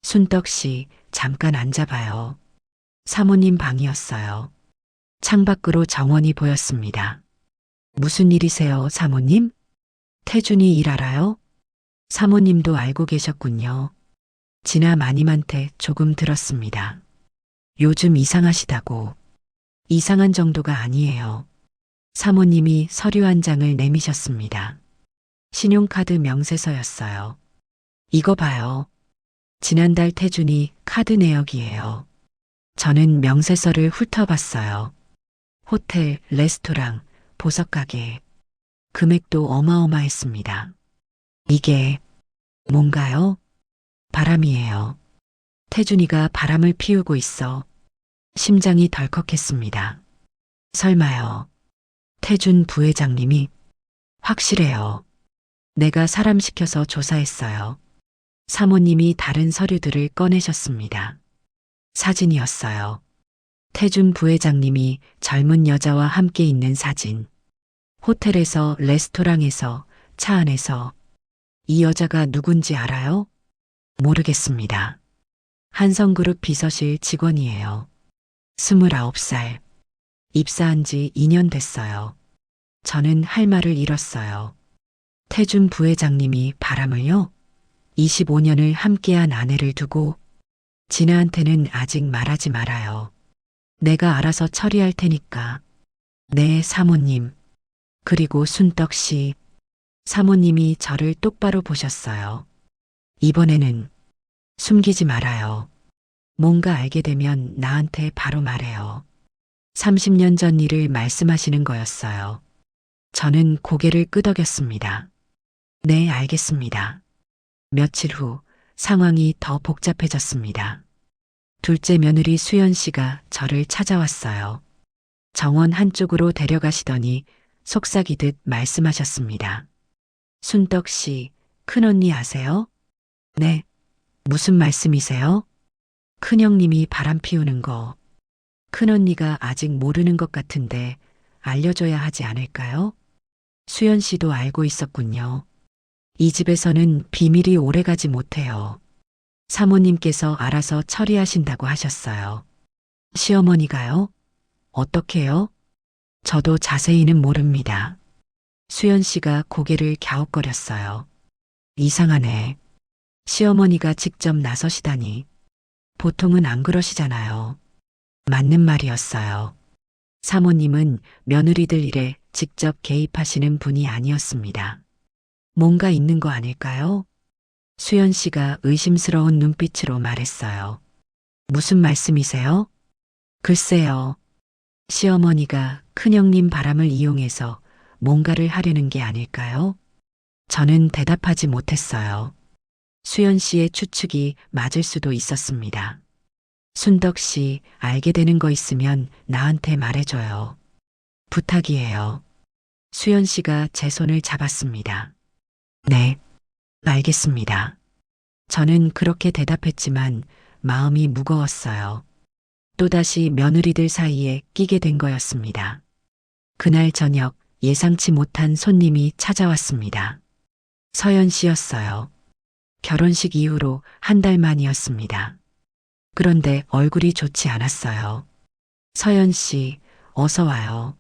순떡 씨, 잠깐 앉아봐요. 사모님 방이었어요. 창밖으로 정원이 보였습니다. 무슨 일이세요, 사모님? 태준이 일 알아요? 사모님도 알고 계셨군요. 진아 마님한테 조금 들었습니다. 요즘 이상하시다고. 이상한 정도가 아니에요. 사모님이 서류 한 장을 내미셨습니다. 신용카드 명세서였어요. 이거 봐요. 지난달 태준이 카드 내역이에요. 저는 명세서를 훑어봤어요. 호텔, 레스토랑, 보석가게. 금액도 어마어마했습니다. 이게 뭔가요? 바람이에요. 태준이가 바람을 피우고 있어. 심장이 덜컥했습니다. 설마요. 태준 부회장님이 확실해요. 내가 사람 시켜서 조사했어요. 사모님이 다른 서류들을 꺼내셨습니다. 사진이었어요. 태준 부회장님이 젊은 여자와 함께 있는 사진. 호텔에서, 레스토랑에서, 차 안에서. 이 여자가 누군지 알아요? 모르겠습니다. 한성그룹 비서실 직원이에요. 29살. 입사한 지 2년 됐어요. 저는 할 말을 잃었어요. 태준 부회장님이 바람을요? 25년을 함께한 아내를 두고 진아한테는 아직 말하지 말아요. 내가 알아서 처리할 테니까. 네, 사모님. 그리고 순떡 씨. 사모님이 저를 똑바로 보셨어요. 이번에는 숨기지 말아요. 뭔가 알게 되면 나한테 바로 말해요. 30년 전 일을 말씀하시는 거였어요. 저는 고개를 끄덕였습니다. 네, 알겠습니다. 며칠 후 상황이 더 복잡해졌습니다. 둘째 며느리 수연 씨가 저를 찾아왔어요. 정원 한쪽으로 데려가시더니 속삭이듯 말씀하셨습니다. 순떡 씨, 큰언니 아세요? 네. 무슨 말씀이세요? 큰형님이 바람 피우는 거. 큰언니가 아직 모르는 것 같은데 알려줘야 하지 않을까요? 수연 씨도 알고 있었군요. 이 집에서는 비밀이 오래가지 못해요. 사모님께서 알아서 처리하신다고 하셨어요. 시어머니가요? 어떻게요? 저도 자세히는 모릅니다. 수연 씨가 고개를 갸웃거렸어요. 이상하네. 시어머니가 직접 나서시다니. 보통은 안 그러시잖아요. 맞는 말이었어요. 사모님은 며느리들 일에 직접 개입하시는 분이 아니었습니다. 뭔가 있는 거 아닐까요? 수연 씨가 의심스러운 눈빛으로 말했어요. 무슨 말씀이세요? 글쎄요. 시어머니가 큰형님 바람을 이용해서 뭔가를 하려는 게 아닐까요? 저는 대답하지 못했어요. 수연 씨의 추측이 맞을 수도 있었습니다. 순덕 씨, 알게 되는 거 있으면 나한테 말해줘요. 부탁이에요. 수연 씨가 제 손을 잡았습니다. 네, 알겠습니다. 저는 그렇게 대답했지만 마음이 무거웠어요. 또다시 며느리들 사이에 끼게 된 거였습니다. 그날 저녁 예상치 못한 손님이 찾아왔습니다. 서연 씨였어요. 결혼식 이후로 한 달 만이었습니다. 그런데 얼굴이 좋지 않았어요. 서연 씨, 어서 와요.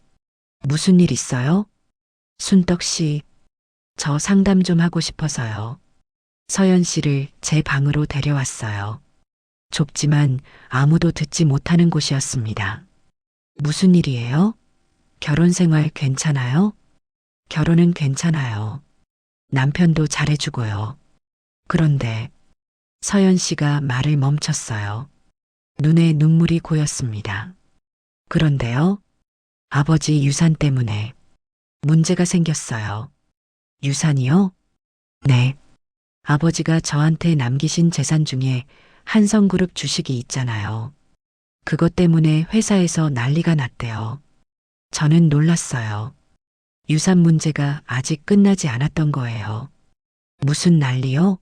무슨 일 있어요? 순떡 씨, 저 상담 좀 하고 싶어서요. 서연 씨를 제 방으로 데려왔어요. 좁지만 아무도 듣지 못하는 곳이었습니다. 무슨 일이에요? 결혼 생활 괜찮아요? 결혼은 괜찮아요. 남편도 잘해주고요. 그런데 서연 씨가 말을 멈췄어요. 눈에 눈물이 고였습니다. 그런데요? 아버지 유산 때문에 문제가 생겼어요. 유산이요? 네. 아버지가 저한테 남기신 재산 중에 한성그룹 주식이 있잖아요. 그것 때문에 회사에서 난리가 났대요. 저는 놀랐어요. 유산 문제가 아직 끝나지 않았던 거예요. 무슨 난리요?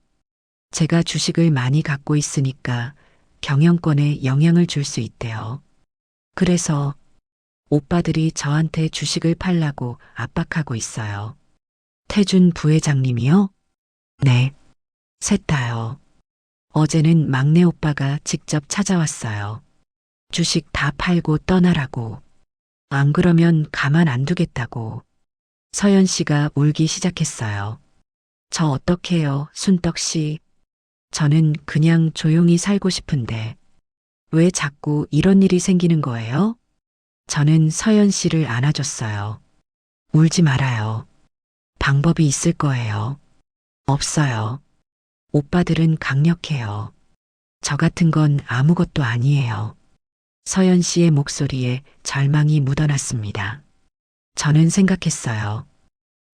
제가 주식을 많이 갖고 있으니까 경영권에 영향을 줄 수 있대요. 그래서 오빠들이 저한테 주식을 팔라고 압박하고 있어요. 태준 부회장님이요? 네, 셋 다요. 어제는 막내 오빠가 직접 찾아왔어요. 주식 다 팔고 떠나라고. 안 그러면 가만 안 두겠다고. 서연 씨가 울기 시작했어요. 저 어떡해요, 순떡 씨. 저는 그냥 조용히 살고 싶은데 왜 자꾸 이런 일이 생기는 거예요? 저는 서연 씨를 안아줬어요. 울지 말아요. 방법이 있을 거예요. 없어요. 오빠들은 강력해요. 저 같은 건 아무것도 아니에요. 서연 씨의 목소리에 절망이 묻어났습니다. 저는 생각했어요.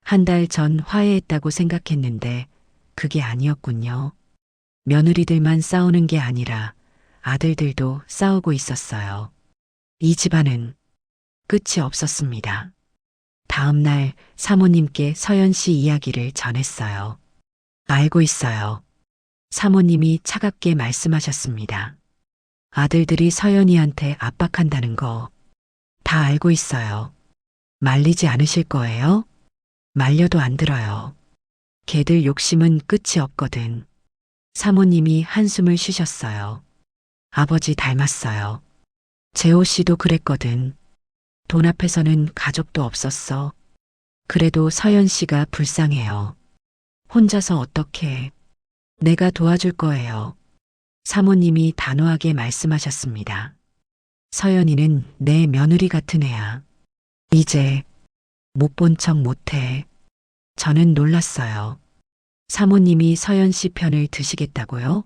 한 달 전 화해했다고 생각했는데 그게 아니었군요. 며느리들만 싸우는 게 아니라 아들들도 싸우고 있었어요. 이 집안은 끝이 없었습니다. 다음 날 사모님께 서연 씨 이야기를 전했어요. 알고 있어요. 사모님이 차갑게 말씀하셨습니다. 아들들이 서연이한테 압박한다는 거 다 알고 있어요. 말리지 않으실 거예요? 말려도 안 들어요. 걔들 욕심은 끝이 없거든. 사모님이 한숨을 쉬셨어요. 아버지 닮았어요. 재호 씨도 그랬거든. 돈 앞에서는 가족도 없었어. 그래도 서연 씨가 불쌍해요. 혼자서 어떻게? 내가 도와줄 거예요. 사모님이 단호하게 말씀하셨습니다. 서연이는 내 며느리 같은 애야. 이제 못 본 척 못해. 저는 놀랐어요. 사모님이 서연 씨 편을 드시겠다고요?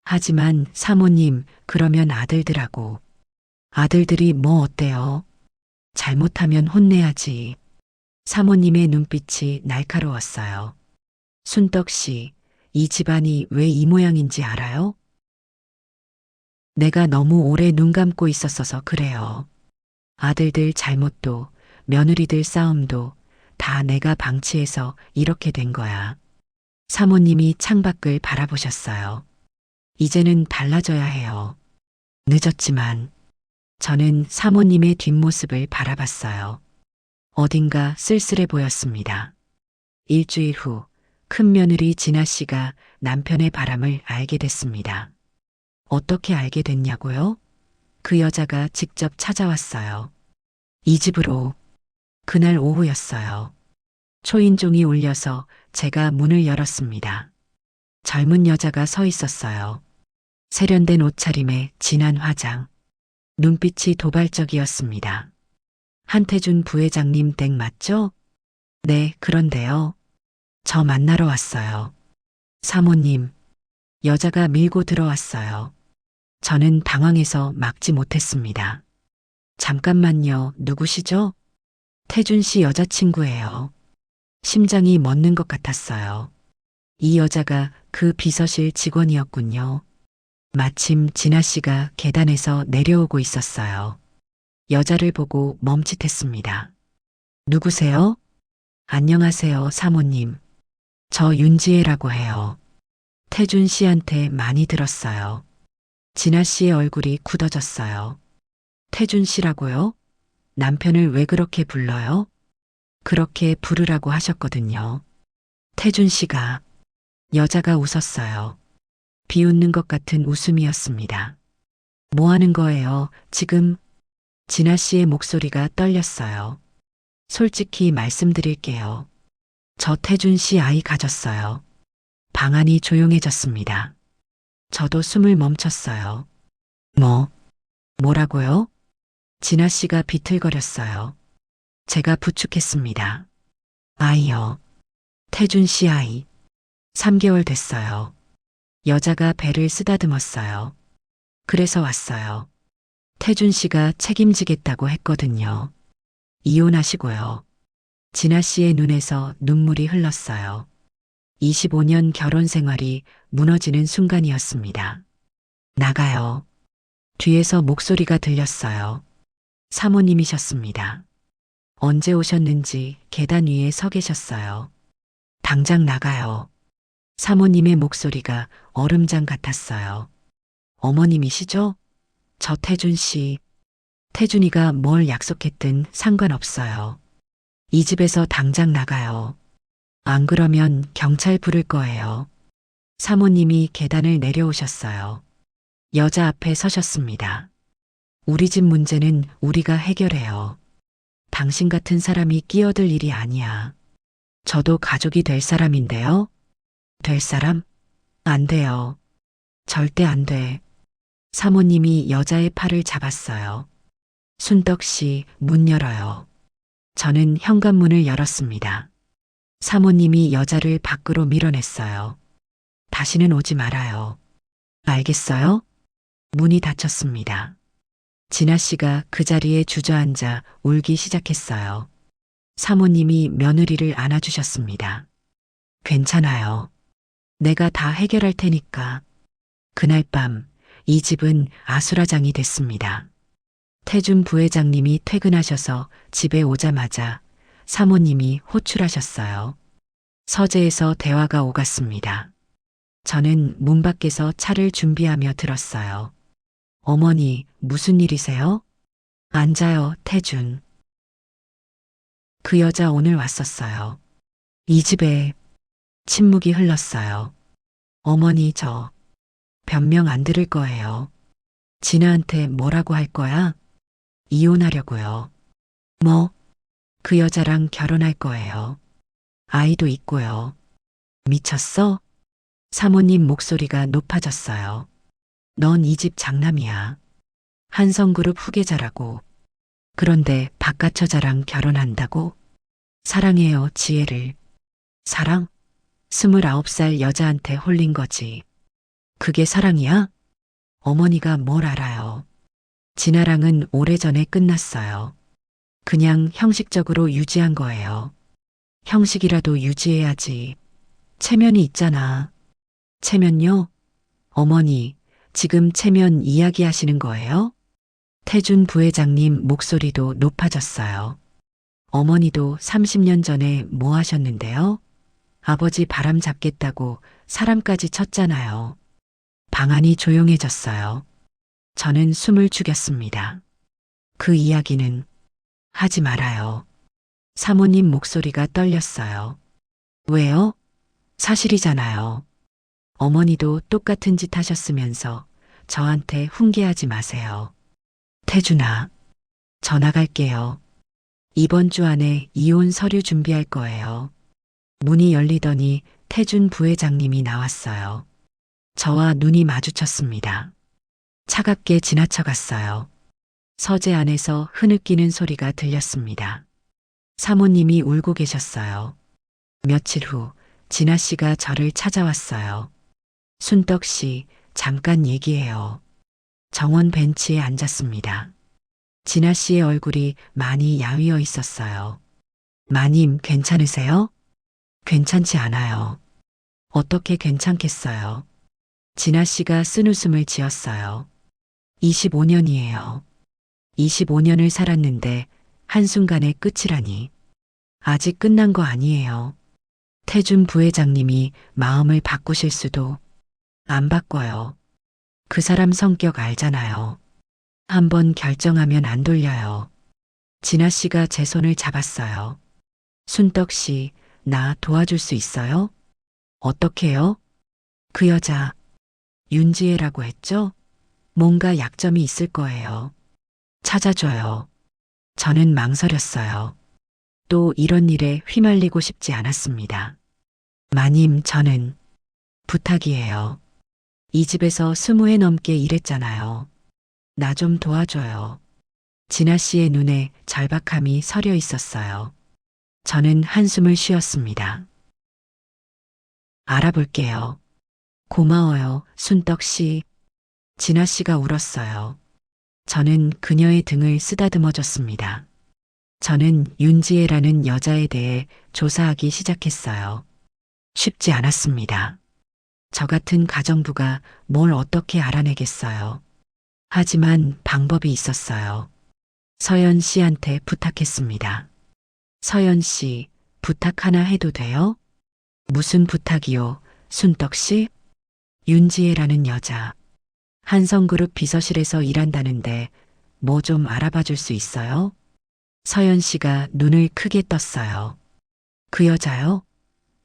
하지만 사모님, 그러면 아들들하고. 아들들이 뭐 어때요? 잘못하면 혼내야지. 사모님의 눈빛이 날카로웠어요. 순떡 씨, 이 집안이 왜 이 모양인지 알아요? 내가 너무 오래 눈 감고 있었어서 그래요. 아들들 잘못도, 며느리들 싸움도 다 내가 방치해서 이렇게 된 거야. 사모님이 창밖을 바라보셨어요. 이제는 달라져야 해요. 늦었지만 저는 사모님의 뒷모습을 바라봤어요. 어딘가 쓸쓸해 보였습니다. 일주일 후 큰며느리 진아 씨가 남편의 바람을 알게 됐습니다. 어떻게 알게 됐냐고요? 그 여자가 직접 찾아왔어요. 이 집으로. 그날 오후였어요. 초인종이 울려서 제가 문을 열었습니다. 젊은 여자가 서 있었어요. 세련된 옷차림에 진한 화장. 눈빛이 도발적이었습니다. 한태준 부회장님 댁 맞죠? 네, 그런데요. 저 만나러 왔어요. 사모님. 여자가 밀고 들어왔어요. 저는 당황해서 막지 못했습니다. 잠깐만요, 누구시죠? 태준 씨 여자친구예요. 심장이 멎는 것 같았어요. 이 여자가 그 비서실 직원이었군요. 마침 진아 씨가 계단에서 내려오고 있었어요. 여자를 보고 멈칫했습니다. 누구세요? 안녕하세요, 사모님. 저 윤지혜라고 해요. 태준 씨한테 많이 들었어요. 진아 씨의 얼굴이 굳어졌어요. 태준 씨라고요? 남편을 왜 그렇게 불러요? 그렇게 부르라고 하셨거든요. 태준 씨가. 여자가 웃었어요. 비웃는 것 같은 웃음이었습니다. 뭐 하는 거예요, 지금? 진아 씨의 목소리가 떨렸어요. 솔직히 말씀드릴게요. 저 태준 씨 아이 가졌어요. 방 안이 조용해졌습니다. 저도 숨을 멈췄어요. 뭐라고요? 진아 씨가 비틀거렸어요. 제가 부축했습니다. 아이요. 태준 씨 아이. 3개월 됐어요. 여자가 배를 쓰다듬었어요. 그래서 왔어요. 태준 씨가 책임지겠다고 했거든요. 이혼하시고요. 진아 씨의 눈에서 눈물이 흘렀어요. 25년 결혼 생활이 무너지는 순간이었습니다. 나가요. 뒤에서 목소리가 들렸어요. 사모님이셨습니다. 언제 오셨는지 계단 위에 서 계셨어요. 당장 나가요. 사모님의 목소리가 얼음장 같았어요. 어머님이시죠? 저 태준 씨. 태준이가 뭘 약속했든 상관없어요. 이 집에서 당장 나가요. 안 그러면 경찰 부를 거예요. 사모님이 계단을 내려오셨어요. 여자 앞에 서셨습니다. 우리 집 문제는 우리가 해결해요. 당신 같은 사람이 끼어들 일이 아니야. 저도 가족이 될 사람인데요. 될 사람? 안 돼요. 절대 안 돼. 사모님이 여자의 팔을 잡았어요. 순떡 씨, 문 열어요. 저는 현관문을 열었습니다. 사모님이 여자를 밖으로 밀어냈어요. 다시는 오지 말아요. 알겠어요? 문이 닫혔습니다. 진아 씨가 그 자리에 주저앉아 울기 시작했어요. 사모님이 며느리를 안아주셨습니다. 괜찮아요. 내가 다 해결할 테니까. 그날 밤 이 집은 아수라장이 됐습니다. 태준 부회장님이 퇴근하셔서 집에 오자마자 사모님이 호출하셨어요. 서재에서 대화가 오갔습니다. 저는 문 밖에서 차를 준비하며 들었어요. 어머니, 무슨 일이세요? 앉아요, 태준. 그 여자 오늘 왔었어요. 이 집에 침묵이 흘렀어요. 어머니, 저 변명 안 들을 거예요. 진아한테 뭐라고 할 거야? 이혼하려고요. 뭐? 그 여자랑 결혼할 거예요. 아이도 있고요. 미쳤어? 사모님 목소리가 높아졌어요. 넌 이 집 장남이야. 한성그룹 후계자라고. 그런데 바깥 처자랑 결혼한다고? 사랑해요, 지혜를. 사랑? 29살 여자한테 홀린 거지. 그게 사랑이야? 어머니가 뭘 알아요. 진아랑은 오래전에 끝났어요. 그냥 형식적으로 유지한 거예요. 형식이라도 유지해야지. 체면이 있잖아. 체면요? 어머니, 지금 체면 이야기하시는 거예요? 태준 부회장님 목소리도 높아졌어요. 어머니도 30년 전에 뭐 하셨는데요? 아버지 바람 잡겠다고 사람까지 쳤잖아요. 방안이 조용해졌어요. 저는 숨을 죽였습니다. 그 이야기는 하지 말아요. 사모님 목소리가 떨렸어요. 왜요? 사실이잖아요. 어머니도 똑같은 짓 하셨으면서 저한테 훈계하지 마세요. 태준아, 전화 갈게요. 이번 주 안에 이혼 서류 준비할 거예요. 문이 열리더니 태준 부회장님이 나왔어요. 저와 눈이 마주쳤습니다. 차갑게 지나쳐 갔어요. 서재 안에서 흐느끼는 소리가 들렸습니다. 사모님이 울고 계셨어요. 며칠 후 진아 씨가 저를 찾아왔어요. 순떡 씨, 잠깐 얘기해요. 정원 벤치에 앉았습니다. 진아 씨의 얼굴이 많이 야위어 있었어요. 마님, 괜찮으세요? 괜찮지 않아요. 어떻게 괜찮겠어요? 진아 씨가 쓴웃음을 지었어요. 25년이에요. 25년을 살았는데 한순간에 끝이라니. 아직 끝난 거 아니에요. 태준 부회장님이 마음을 바꾸실 수도. 안 바꿔요. 그 사람 성격 알잖아요. 한번 결정하면 안 돌려요. 진아 씨가 제 손을 잡았어요. 순떡 씨, 나 도와줄 수 있어요? 어떻게요? 그 여자, 윤지혜라고 했죠? 뭔가 약점이 있을 거예요. 찾아줘요. 저는 망설였어요. 또 이런 일에 휘말리고 싶지 않았습니다. 마님, 저는 부탁이에요. 이 집에서 20해 넘게 일했잖아요. 나 좀 도와줘요. 진아 씨의 눈에 절박함이 서려 있었어요. 저는 한숨을 쉬었습니다. 알아볼게요. 고마워요, 순떡 씨. 진아 씨가 울었어요. 저는 그녀의 등을 쓰다듬어 줬습니다. 저는 윤지혜라는 여자에 대해 조사하기 시작했어요. 쉽지 않았습니다. 저 같은 가정부가 뭘 어떻게 알아내겠어요. 하지만 방법이 있었어요. 서연 씨한테 부탁했습니다. 서연 씨, 부탁 하나 해도 돼요? 무슨 부탁이요? 순떡 씨? 윤지혜라는 여자. 한성그룹 비서실에서 일한다는데 뭐 좀 알아봐 줄 수 있어요? 서연 씨가 눈을 크게 떴어요. 그 여자요?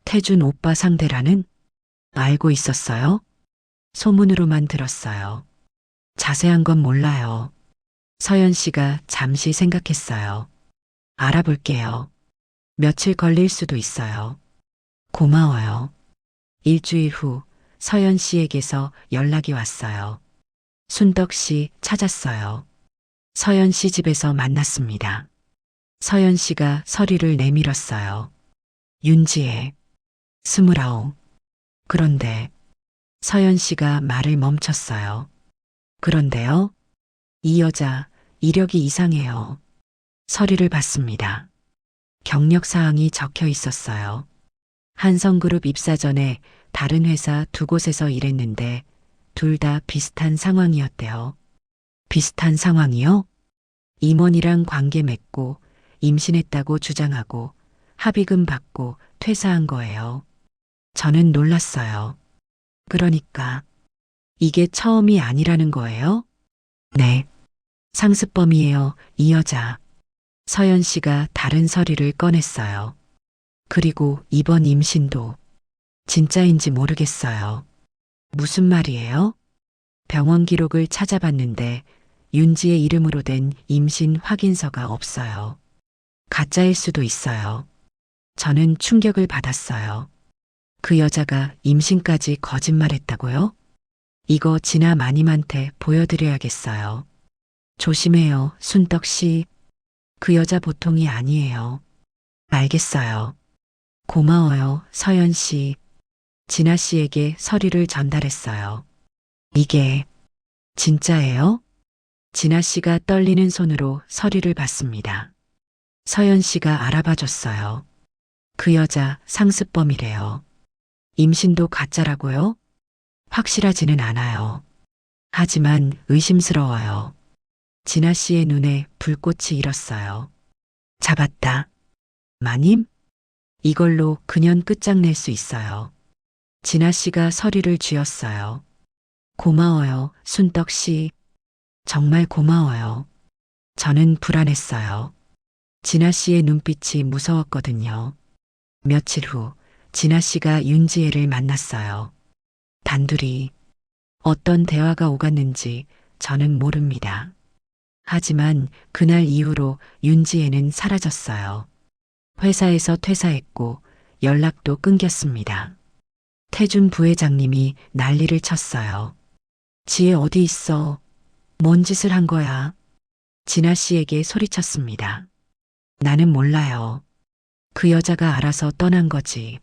태준 오빠 상대라는? 알고 있었어요? 소문으로만 들었어요. 자세한 건 몰라요. 서연 씨가 잠시 생각했어요. 알아볼게요. 며칠 걸릴 수도 있어요. 고마워요. 일주일 후 서연 씨에게서 연락이 왔어요. 순덕 씨 찾았어요. 서연 씨 집에서 만났습니다. 서연 씨가 서리를 내밀었어요. 윤지혜, 29. 그런데 서연 씨가 말을 멈췄어요. 그런데요? 이 여자 이력이 이상해요. 서류를 봤습니다. 경력 사항이 적혀 있었어요. 한성그룹 입사 전에 다른 회사 두 곳에서 일했는데 둘 다 비슷한 상황이었대요. 비슷한 상황이요? 임원이랑 관계 맺고 임신했다고 주장하고 합의금 받고 퇴사한 거예요. 저는 놀랐어요. 그러니까 이게 처음이 아니라는 거예요? 네. 상습범이에요, 이 여자. 서연 씨가 다른 서류를 꺼냈어요. 그리고 이번 임신도 진짜인지 모르겠어요. 무슨 말이에요? 병원 기록을 찾아봤는데 윤지의 이름으로 된 임신 확인서가 없어요. 가짜일 수도 있어요. 저는 충격을 받았어요. 그 여자가 임신까지 거짓말했다고요? 이거 진아 마님한테 보여드려야겠어요. 조심해요, 순떡 씨. 그 여자 보통이 아니에요. 알겠어요. 고마워요, 서연 씨. 진아 씨에게 서류를 전달했어요. 이게 진짜예요? 진아 씨가 떨리는 손으로 서류를 받습니다. 서연 씨가 알아봐 줬어요. 그 여자 상습범이래요. 임신도 가짜라고요? 확실하지는 않아요. 하지만 의심스러워요. 진아 씨의 눈에 불꽃이 일었어요. 잡았다. 마님? 이걸로 그년 끝장낼 수 있어요. 진아 씨가 서류를 쥐었어요. 고마워요, 순떡 씨. 정말 고마워요. 저는 불안했어요. 진아 씨의 눈빛이 무서웠거든요. 며칠 후 진아 씨가 윤지혜를 만났어요. 단둘이 어떤 대화가 오갔는지 저는 모릅니다. 하지만 그날 이후로 윤지혜는 사라졌어요. 회사에서 퇴사했고 연락도 끊겼습니다. 태준 부회장님이 난리를 쳤어요. 지혜 어디 있어? 뭔 짓을 한 거야? 진아 씨에게 소리쳤습니다. 나는 몰라요. 그 여자가 알아서 떠난 거지.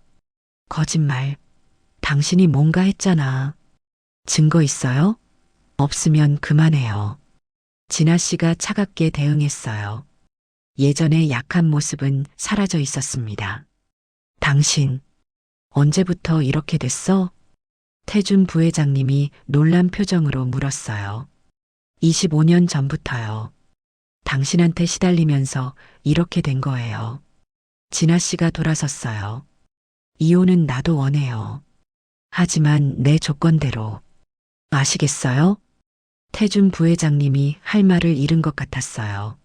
거짓말. 당신이 뭔가 했잖아. 증거 있어요? 없으면 그만해요. 진아 씨가 차갑게 대응했어요. 예전의 약한 모습은 사라져 있었습니다. 당신, 언제부터 이렇게 됐어? 태준 부회장님이 놀란 표정으로 물었어요. 25년 전부터요. 당신한테 시달리면서 이렇게 된 거예요. 진아 씨가 돌아섰어요. 이혼은 나도 원해요. 하지만 내 조건대로. 아시겠어요? 태준 부회장님이 할 말을 잃은 것 같았어요.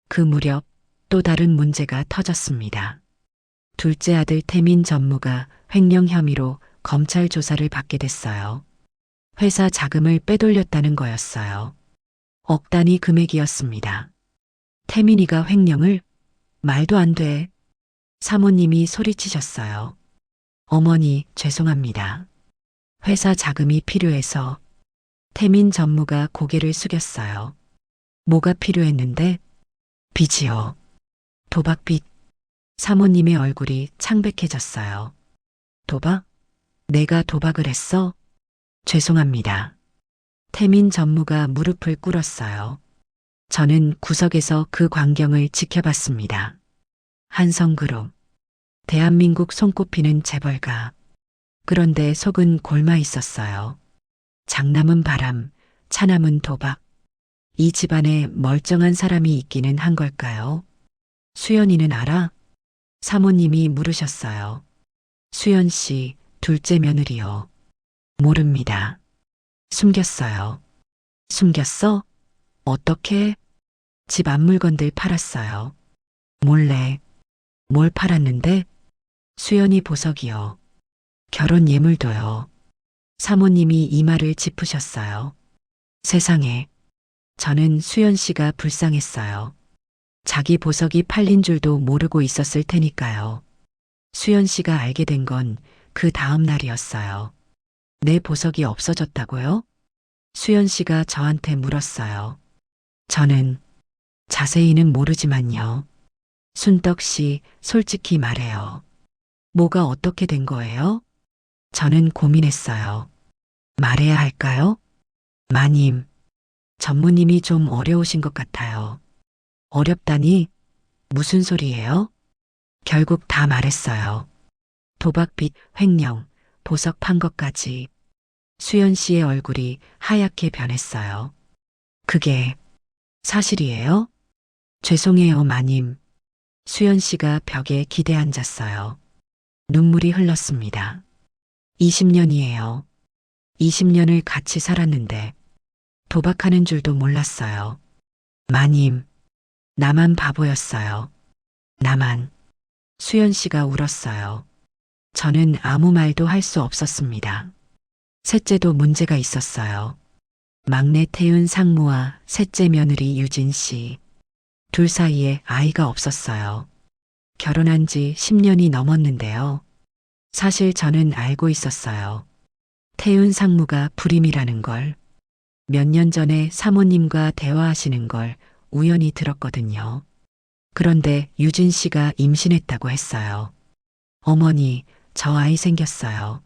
그 무렵 또 다른 문제가 터졌습니다. 둘째 아들 태민 전무가 횡령 혐의로 검찰 조사를 받게 됐어요. 회사 자금을 빼돌렸다는 거였어요. 억 단위 금액이었습니다. 태민이가 횡령을? 말도 안 돼. 사모님이 소리치셨어요. 어머니, 죄송합니다. 회사 자금이 필요해서. 태민 전무가 고개를 숙였어요. 뭐가 필요했는데? 빚이요. 도박빚. 사모님의 얼굴이 창백해졌어요. 도박? 내가 도박을 했어? 죄송합니다. 태민 전무가 무릎을 꿇었어요. 저는 구석에서 그 광경을 지켜봤습니다. 한성그룹. 대한민국 손꼽히는 재벌가. 그런데 속은 골마 있었어요. 장남은 바람, 차남은 도박. 이 집안에 멀쩡한 사람이 있기는 한 걸까요? 수연이는 알아? 사모님이 물으셨어요. 수연 씨, 둘째 며느리요. 모릅니다. 숨겼어요. 숨겼어? 어떻게? 집 앞물건들 팔았어요. 몰래. 뭘 팔았는데? 수연이 보석이요. 결혼 예물도요. 사모님이 이마를 짚으셨어요. 세상에. 저는 수연 씨가 불쌍했어요. 자기 보석이 팔린 줄도 모르고 있었을 테니까요. 수연 씨가 알게 된 건 그 다음 날이었어요. 내 보석이 없어졌다고요? 수연 씨가 저한테 물었어요. 저는 자세히는 모르지만요. 순떡 씨, 솔직히 말해요. 뭐가 어떻게 된 거예요? 저는 고민했어요. 말해야 할까요? 마님, 전무님이 좀 어려우신 것 같아요. 어렵다니? 무슨 소리예요? 결국 다 말했어요. 도박 빚, 횡령, 보석 판 것까지. 수연 씨의 얼굴이 하얗게 변했어요. 그게 사실이에요? 죄송해요, 마님. 수연 씨가 벽에 기대 앉았어요. 눈물이 흘렀습니다. 20년이에요. 20년을 같이 살았는데 도박하는 줄도 몰랐어요. 마님, 나만 바보였어요. 나만. 수연 씨가 울었어요. 저는 아무 말도 할 수 없었습니다. 셋째도 문제가 있었어요. 막내 태윤 상무와 셋째 며느리 유진 씨. 둘 사이에 아이가 없었어요. 결혼한 지 10년이 넘었는데요. 사실 저는 알고 있었어요. 태윤 상무가 불임이라는 걸. 몇 년 전에 사모님과 대화하시는 걸 우연히 들었거든요. 그런데 유진 씨가 임신했다고 했어요. 어머니, 저 아이 생겼어요.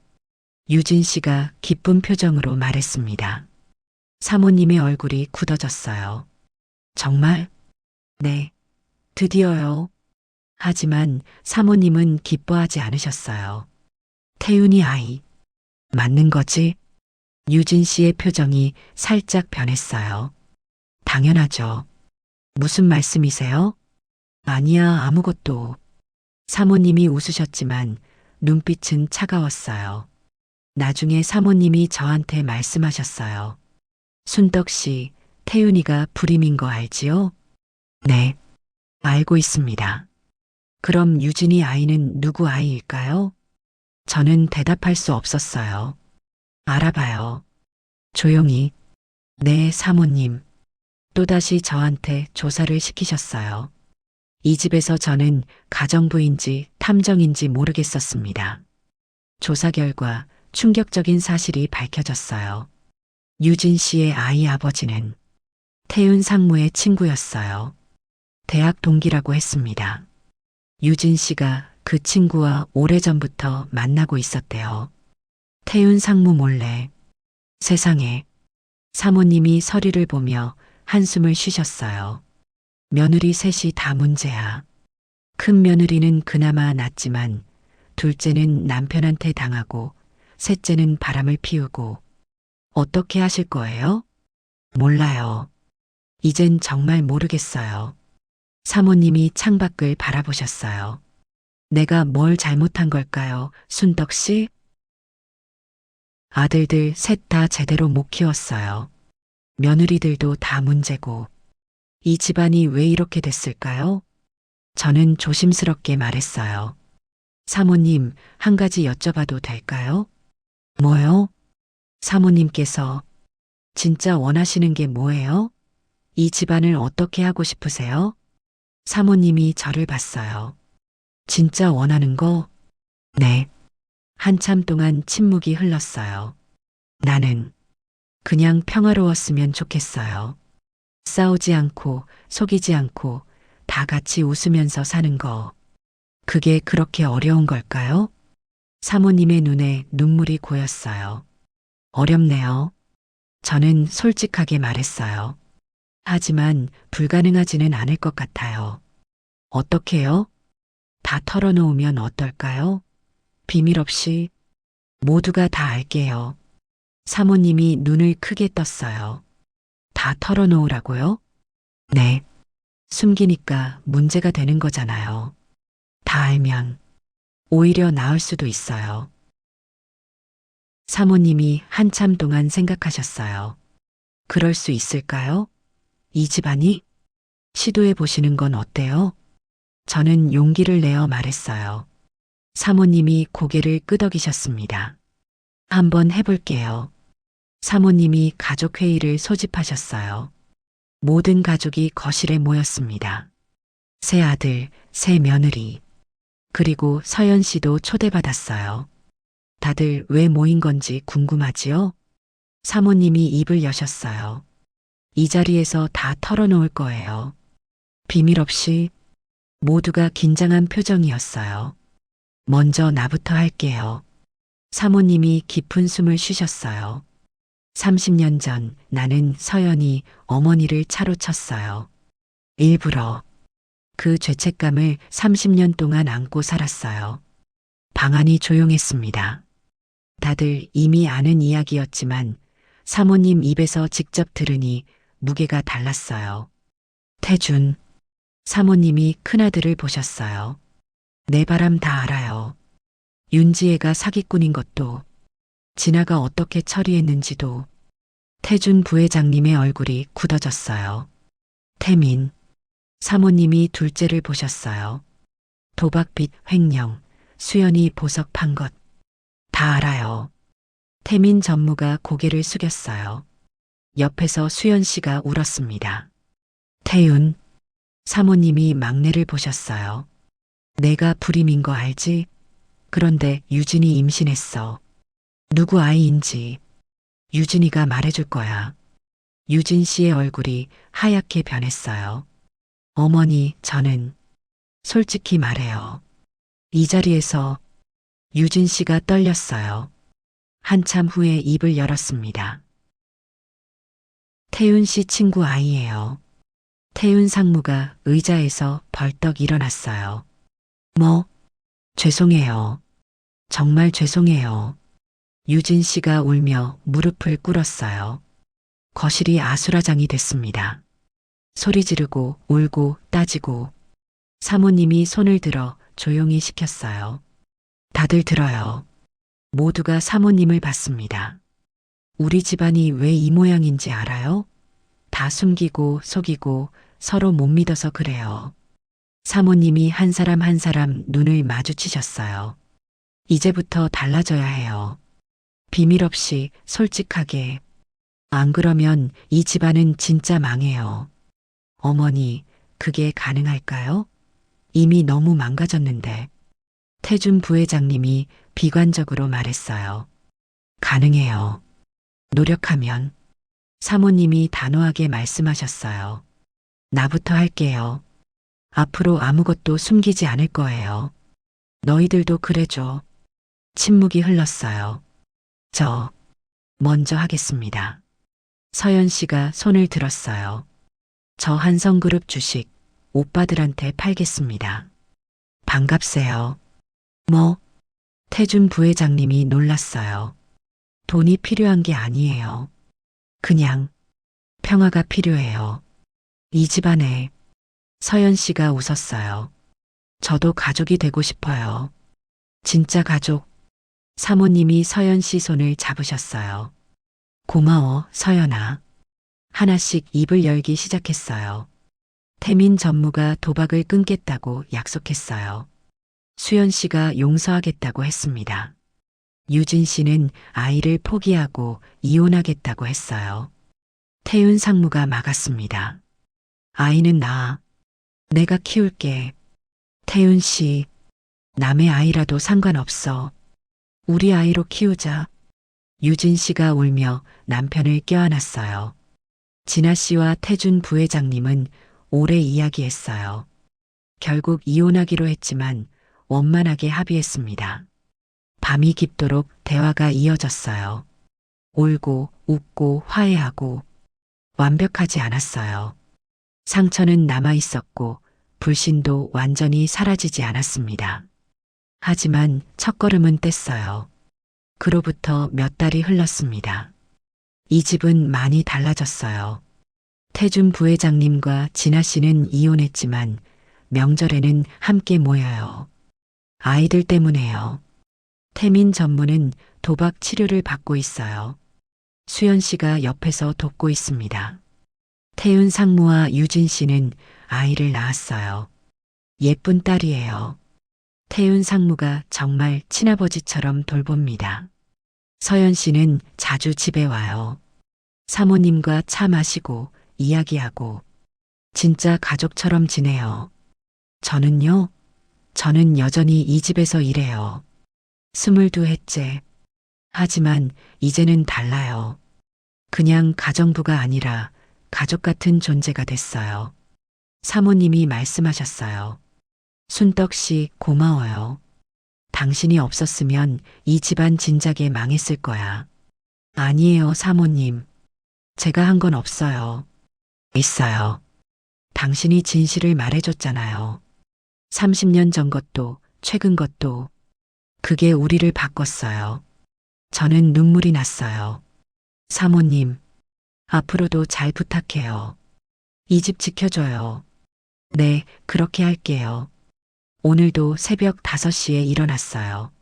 유진 씨가 기쁜 표정으로 말했습니다. 사모님의 얼굴이 굳어졌어요. 정말? 네, 드디어요. 하지만 사모님은 기뻐하지 않으셨어요. 태윤이 아이. 맞는 거지? 유진 씨의 표정이 살짝 변했어요. 당연하죠. 무슨 말씀이세요? 아니야, 아무것도. 사모님이 웃으셨지만 눈빛은 차가웠어요. 나중에 사모님이 저한테 말씀하셨어요. 순떡 씨, 태윤이가 불임인 거 알지요? 네, 알고 있습니다. 그럼 유진이 아이는 누구 아이일까요? 저는 대답할 수 없었어요. 알아봐요. 조용히. 네, 사모님. 또다시 저한테 조사를 시키셨어요. 이 집에서 저는 가정부인지 탐정인지 모르겠었습니다. 조사 결과 충격적인 사실이 밝혀졌어요. 유진 씨의 아이 아버지는 태윤 상무의 친구였어요. 대학 동기라고 했습니다. 유진 씨가 그 친구와 오래전부터 만나고 있었대요. 태윤 상무 몰래. 세상에. 사모님이 서리를 보며 한숨을 쉬셨어요. 며느리 셋이 다 문제야. 큰 며느리는 그나마 낫지만 둘째는 남편한테 당하고 셋째는 바람을 피우고. 어떻게 하실 거예요? 몰라요. 이젠 정말 모르겠어요. 사모님이 창밖을 바라보셨어요. 내가 뭘 잘못한 걸까요, 순덕 씨? 아들들 셋 다 제대로 못 키웠어요. 며느리들도 다 문제고. 이 집안이 왜 이렇게 됐을까요? 저는 조심스럽게 말했어요. 사모님, 한 가지 여쭤봐도 될까요? 뭐요? 사모님께서 진짜 원하시는 게 뭐예요? 이 집안을 어떻게 하고 싶으세요? 사모님이 저를 봤어요. 진짜 원하는 거? 네. 한참 동안 침묵이 흘렀어요. 나는 그냥 평화로웠으면 좋겠어요. 싸우지 않고 속이지 않고 다 같이 웃으면서 사는 거. 그게 그렇게 어려운 걸까요? 사모님의 눈에 눈물이 고였어요. 어렵네요. 저는 솔직하게 말했어요. 하지만 불가능하지는 않을 것 같아요. 어떻게요? 다 털어놓으면 어떨까요? 비밀 없이 모두가 다 알게요. 사모님이 눈을 크게 떴어요. 다 다 털어놓으라고요? 네. 숨기니까 문제가 되는 거잖아요. 다 알면 오히려 나을 수도 있어요. 사모님이 한참 동안 생각하셨어요. 그럴 수 있을까요? 이 집안이? 시도해 보시는 건 어때요? 저는 용기를 내어 말했어요. 사모님이 고개를 끄덕이셨습니다. 한번 해볼게요. 사모님이 가족회의를 소집하셨어요. 모든 가족이 거실에 모였습니다. 새 아들, 새 며느리, 그리고 서연 씨도 초대받았어요. 다들 왜 모인 건지 궁금하지요? 사모님이 입을 여셨어요. 이 자리에서 다 털어놓을 거예요. 비밀 없이. 모두가 긴장한 표정이었어요. 먼저 나부터 할게요. 사모님이 깊은 숨을 쉬셨어요. 30년 전 나는 서연이 어머니를 차로 쳤어요. 일부러. 그 죄책감을 30년 동안 안고 살았어요. 방안이 조용했습니다. 다들 이미 아는 이야기였지만 사모님 입에서 직접 들으니 무게가 달랐어요. 태준. 사모님이 큰아들을 보셨어요. 내 바람 다 알아요. 윤지혜가 사기꾼인 것도, 진아가 어떻게 처리했는지도. 태준 부회장님의 얼굴이 굳어졌어요. 태민. 사모님이 둘째를 보셨어요. 도박빚 횡령, 수연이 보석 판 것. 다 알아요. 태민 전무가 고개를 숙였어요. 옆에서 수연 씨가 울었습니다. 태윤. 사모님이 막내를 보셨어요. 내가 불임인 거 알지? 그런데 유진이 임신했어. 누구 아이인지 유진이가 말해줄 거야. 유진 씨의 얼굴이 하얗게 변했어요. 어머니, 저는 솔직히 말해요. 이 자리에서 유진 씨가 떨렸어요. 한참 후에 입을 열었습니다. 태윤 씨 친구 아이예요. 태윤 상무가 의자에서 벌떡 일어났어요. 뭐? 죄송해요. 정말 죄송해요. 유진 씨가 울며 무릎을 꿇었어요. 거실이 아수라장이 됐습니다. 소리 지르고 울고 따지고. 사모님이 손을 들어 조용히 시켰어요. 다들 들어요. 모두가 사모님을 봤습니다. 우리 집안이 왜 이 모양인지 알아요? 다 숨기고 속이고 서로 못 믿어서 그래요. 사모님이 한 사람 한 사람 눈을 마주치셨어요. 이제부터 달라져야 해요. 비밀 없이 솔직하게. 안 그러면 이 집안은 진짜 망해요. 어머니, 그게 가능할까요? 이미 너무 망가졌는데. 태준 부회장님이 비관적으로 말했어요. 가능해요. 노력하면. 사모님이 단호하게 말씀하셨어요. 나부터 할게요. 앞으로 아무것도 숨기지 않을 거예요. 너희들도 그래줘. 침묵이 흘렀어요. 저 먼저 하겠습니다. 서연 씨가 손을 들었어요. 저 한성그룹 주식 오빠들한테 팔겠습니다. 반갑세요. 뭐? 태준 부회장님이 놀랐어요. 돈이 필요한 게 아니에요. 그냥 평화가 필요해요. 이 집안에. 서연 씨가 웃었어요. 저도 가족이 되고 싶어요. 진짜 가족. 사모님이 서연 씨 손을 잡으셨어요. 고마워, 서연아. 하나씩 입을 열기 시작했어요. 태민 전무가 도박을 끊겠다고 약속했어요. 수연 씨가 용서하겠다고 했습니다. 유진 씨는 아이를 포기하고 이혼하겠다고 했어요. 태윤 상무가 막았습니다. 아이는 나. 내가 키울게. 태윤 씨, 남의 아이라도 상관없어. 우리 아이로 키우자. 유진 씨가 울며 남편을 껴안았어요. 진아 씨와 태준 부회장님은 오래 이야기했어요. 결국 이혼하기로 했지만 원만하게 합의했습니다. 밤이 깊도록 대화가 이어졌어요. 울고 웃고 화해하고. 완벽하지 않았어요. 상처는 남아 있었고 불신도 완전히 사라지지 않았습니다. 하지만 첫걸음은 뗐어요. 그로부터 몇 달이 흘렀습니다. 이 집은 많이 달라졌어요. 태준 부회장님과 진아 씨는 이혼했지만 명절에는 함께 모여요. 아이들 때문에요. 태민 전무는 도박 치료를 받고 있어요. 수연 씨가 옆에서 돕고 있습니다. 태윤 상무와 유진 씨는 아이를 낳았어요. 예쁜 딸이에요. 태윤 상무가 정말 친아버지처럼 돌봅니다. 서연 씨는 자주 집에 와요. 사모님과 차 마시고 이야기하고 진짜 가족처럼 지내요. 저는요? 저는 여전히 이 집에서 일해요. 22회째. 하지만 이제는 달라요. 그냥 가정부가 아니라 가족 같은 존재가 됐어요. 사모님이 말씀하셨어요. 순떡 씨 고마워요. 당신이 없었으면 이 집안 진작에 망했을 거야. 아니에요, 사모님. 제가 한 건 없어요. 있어요. 당신이 진실을 말해줬잖아요. 30년 전 것도, 최근 것도. 그게 우리를 바꿨어요. 저는 눈물이 났어요. 사모님, 앞으로도 잘 부탁해요. 이 집 지켜줘요. 네, 그렇게 할게요. 오늘도 새벽 5시에 일어났어요.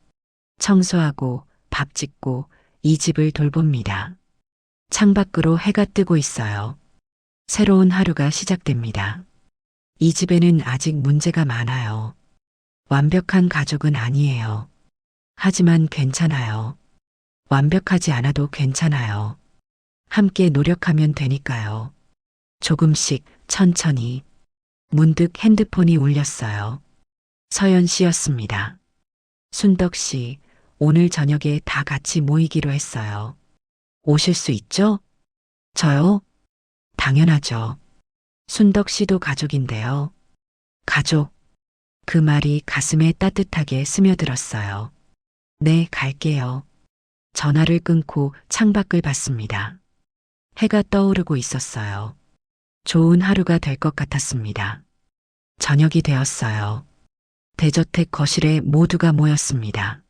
청소하고 밥 짓고 이 집을 돌봅니다. 창밖으로 해가 뜨고 있어요. 새로운 하루가 시작됩니다. 이 집에는 아직 문제가 많아요. 완벽한 가족은 아니에요. 하지만 괜찮아요. 완벽하지 않아도 괜찮아요. 함께 노력하면 되니까요. 조금씩 천천히. 문득 핸드폰이 울렸어요. 서연 씨였습니다. 순덕 씨, 오늘 저녁에 다 같이 모이기로 했어요. 오실 수 있죠? 저요? 당연하죠. 순덕 씨도 가족인데요. 가족. 그 말이 가슴에 따뜻하게 스며들었어요. 네, 갈게요. 전화를 끊고 창밖을 봤습니다. 해가 떠오르고 있었어요. 좋은 하루가 될 것 같았습니다. 저녁이 되었어요. 대저택 거실에 모두가 모였습니다.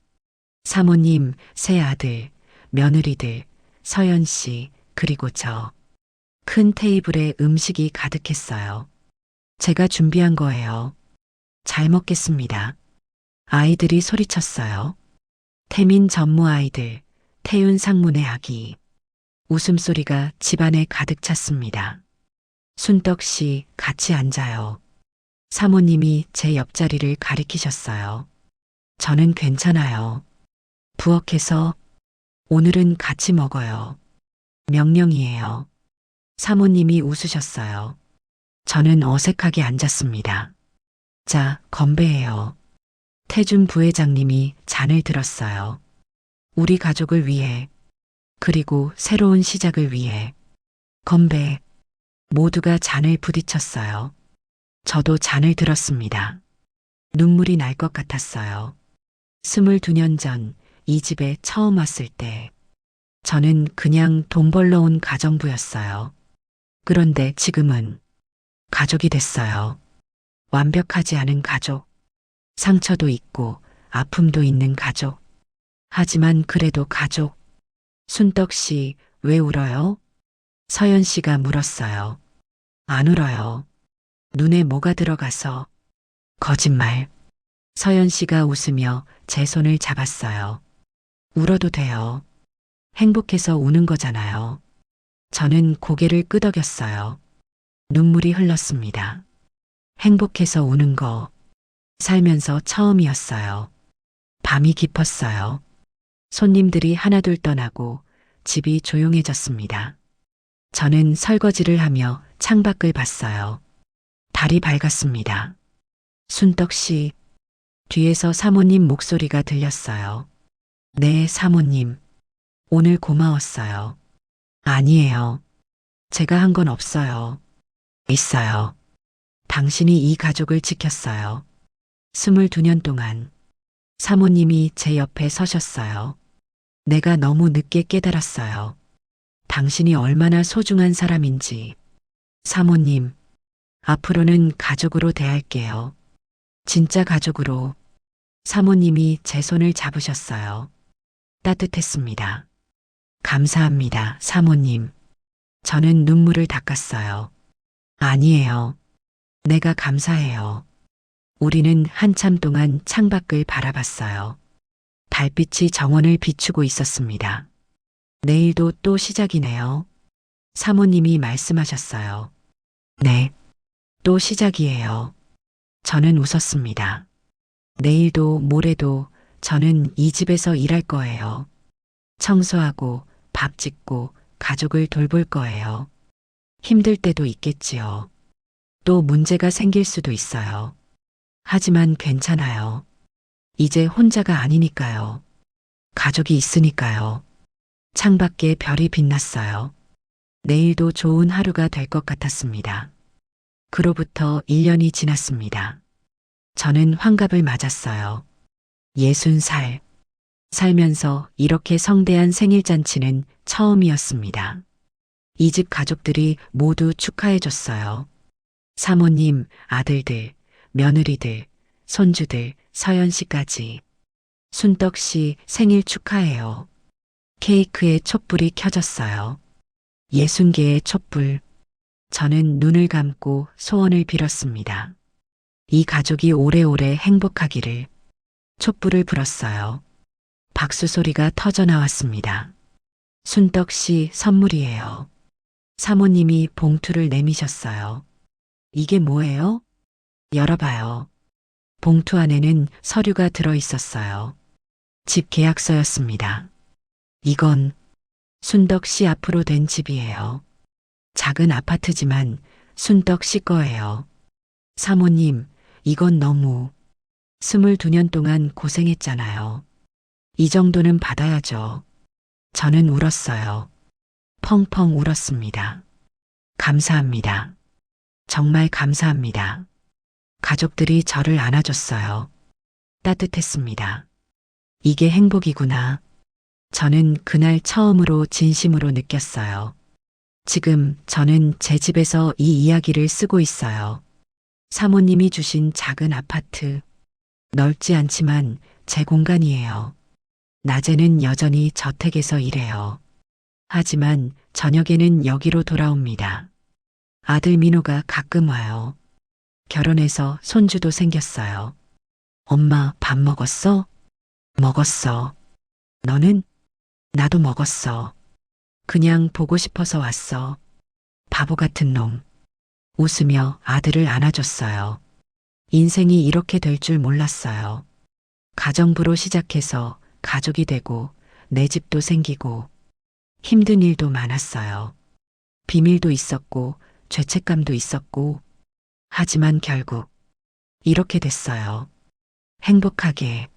사모님, 새 아들, 며느리들, 서연 씨, 그리고 저. 큰 테이블에 음식이 가득했어요. 제가 준비한 거예요. 잘 먹겠습니다. 아이들이 소리쳤어요. 태민 전무 아이들, 태윤 상문의 아기. 웃음소리가 집안에 가득 찼습니다. 순떡 씨, 같이 앉아요. 사모님이 제 옆자리를 가리키셨어요. 저는 괜찮아요. 부엌에서 오늘은 같이 먹어요. 명령이에요. 사모님이 웃으셨어요. 저는 어색하게 앉았습니다. 자, 건배해요. 태준 부회장님이 잔을 들었어요. 우리 가족을 위해, 그리고 새로운 시작을 위해. 건배. 모두가 잔을 부딪혔어요. 저도 잔을 들었습니다. 눈물이 날 것 같았어요. 22년 전 이 집에 처음 왔을 때 저는 그냥 돈 벌러 온 가정부였어요. 그런데 지금은 가족이 됐어요. 완벽하지 않은 가족. 상처도 있고 아픔도 있는 가족. 하지만 그래도 가족. 순떡 씨, 왜 울어요? 서연 씨가 물었어요. 안 울어요. 눈에 뭐가 들어가서. 거짓말. 서연 씨가 웃으며 제 손을 잡았어요. 울어도 돼요. 행복해서 우는 거잖아요. 저는 고개를 끄덕였어요. 눈물이 흘렀습니다. 행복해서 우는 거. 살면서 처음이었어요. 밤이 깊었어요. 손님들이 하나둘 떠나고 집이 조용해졌습니다. 저는 설거지를 하며 창밖을 봤어요. 달이 밝았습니다. 순떡 씨, 뒤에서 사모님 목소리가 들렸어요. 네, 사모님. 오늘 고마웠어요. 아니에요. 제가 한 건 없어요. 있어요. 당신이 이 가족을 지켰어요. 22년 동안. 사모님이 제 옆에 서셨어요. 내가 너무 늦게 깨달았어요. 당신이 얼마나 소중한 사람인지. 사모님, 앞으로는 가족으로 대할게요. 진짜 가족으로. 사모님이 제 손을 잡으셨어요. 따뜻했습니다. 감사합니다, 사모님. 저는 눈물을 닦았어요. 아니에요. 내가 감사해요. 우리는 한참 동안 창밖을 바라봤어요. 달빛이 정원을 비추고 있었습니다. 내일도 또 시작이네요. 사모님이 말씀하셨어요. 네, 또 시작이에요. 저는 웃었습니다. 내일도 모레도 저는 이 집에서 일할 거예요. 청소하고 밥 짓고 가족을 돌볼 거예요. 힘들 때도 있겠지요. 또 문제가 생길 수도 있어요. 하지만 괜찮아요. 이제 혼자가 아니니까요. 가족이 있으니까요. 창밖에 별이 빛났어요. 내일도 좋은 하루가 될 것 같았습니다. 그로부터 1년이 지났습니다. 저는 환갑을 맞았어요. 60살. 살면서 이렇게 성대한 생일잔치는 처음이었습니다. 이 집 가족들이 모두 축하해줬어요. 사모님, 아들들, 며느리들, 손주들, 서연 씨까지. 순떡 씨 생일 축하해요. 케이크에 촛불이 켜졌어요. 60개의 촛불. 저는 눈을 감고 소원을 빌었습니다. 이 가족이 오래오래 행복하기를. 촛불을 불었어요. 박수 소리가 터져 나왔습니다. 순떡 씨 선물이에요. 사모님이 봉투를 내미셨어요. 이게 뭐예요? 열어봐요. 봉투 안에는 서류가 들어 있었어요. 집 계약서였습니다. 이건 순덕 씨 앞으로 된 집이에요. 작은 아파트지만 순덕 씨 거예요. 사모님, 이건 너무 22년 동안 고생했잖아요. 이 정도는 받아야죠. 저는 울었어요. 펑펑 울었습니다. 감사합니다. 정말 감사합니다. 가족들이 저를 안아줬어요. 따뜻했습니다. 이게 행복이구나. 저는 그날 처음으로 진심으로 느꼈어요. 지금 저는 제 집에서 이 이야기를 쓰고 있어요. 사모님이 주신 작은 아파트. 넓지 않지만 제 공간이에요. 낮에는 여전히 저택에서 일해요. 하지만 저녁에는 여기로 돌아옵니다. 아들 민호가 가끔 와요. 결혼해서 손주도 생겼어요. 엄마 밥 먹었어? 먹었어. 너는? 나도 먹었어. 그냥 보고 싶어서 왔어. 바보 같은 놈. 웃으며 아들을 안아줬어요. 인생이 이렇게 될 줄 몰랐어요. 가정부로 시작해서 가족이 되고 내 집도 생기고 힘든 일도 많았어요. 비밀도 있었고 죄책감도 있었고 하지만 결국 이렇게 됐어요. 행복하게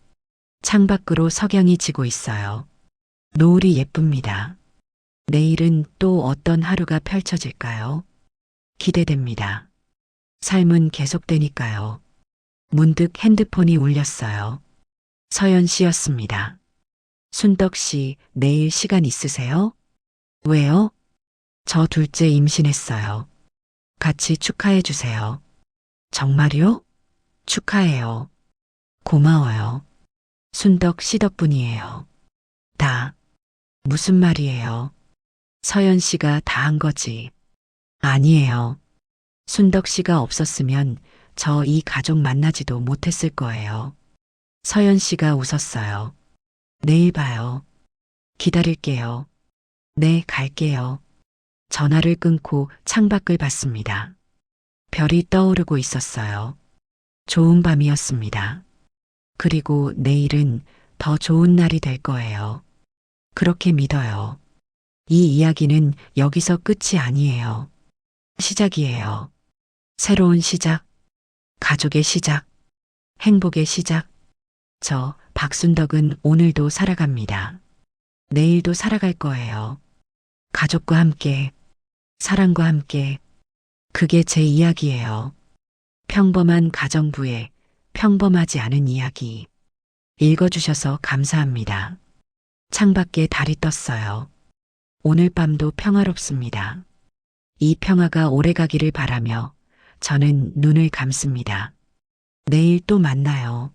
창밖으로 석양이 지고 있어요. 노을이 예쁩니다. 내일은 또 어떤 하루가 펼쳐질까요? 기대됩니다. 삶은 계속되니까요. 문득 핸드폰이 울렸어요. 서연 씨였습니다. 순떡 씨, 내일 시간 있으세요? 왜요? 저 둘째 임신했어요. 같이 축하해 주세요. 정말요? 축하해요. 고마워요. 순덕 씨 덕분이에요. 다. 무슨 말이에요? 서연 씨가 다 한 거지. 아니에요. 순덕 씨가 없었으면 저 이 가족 만나지도 못했을 거예요. 서연 씨가 웃었어요. 내일 봐요. 기다릴게요. 네, 갈게요. 전화를 끊고 창밖을 봤습니다. 별이 떠오르고 있었어요. 좋은 밤이었습니다. 그리고 내일은 더 좋은 날이 될 거예요. 그렇게 믿어요. 이 이야기는 여기서 끝이 아니에요. 시작이에요. 새로운 시작, 가족의 시작, 행복의 시작. 저 박순덕은 오늘도 살아갑니다. 내일도 살아갈 거예요. 가족과 함께, 사랑과 함께. 그게 제 이야기예요. 평범한 가정부의 평범하지 않은 이야기. 읽어주셔서 감사합니다. 창밖에 달이 떴어요. 오늘 밤도 평화롭습니다. 이 평화가 오래가기를 바라며 저는 눈을 감습니다. 내일 또 만나요.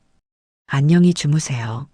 안녕히 주무세요.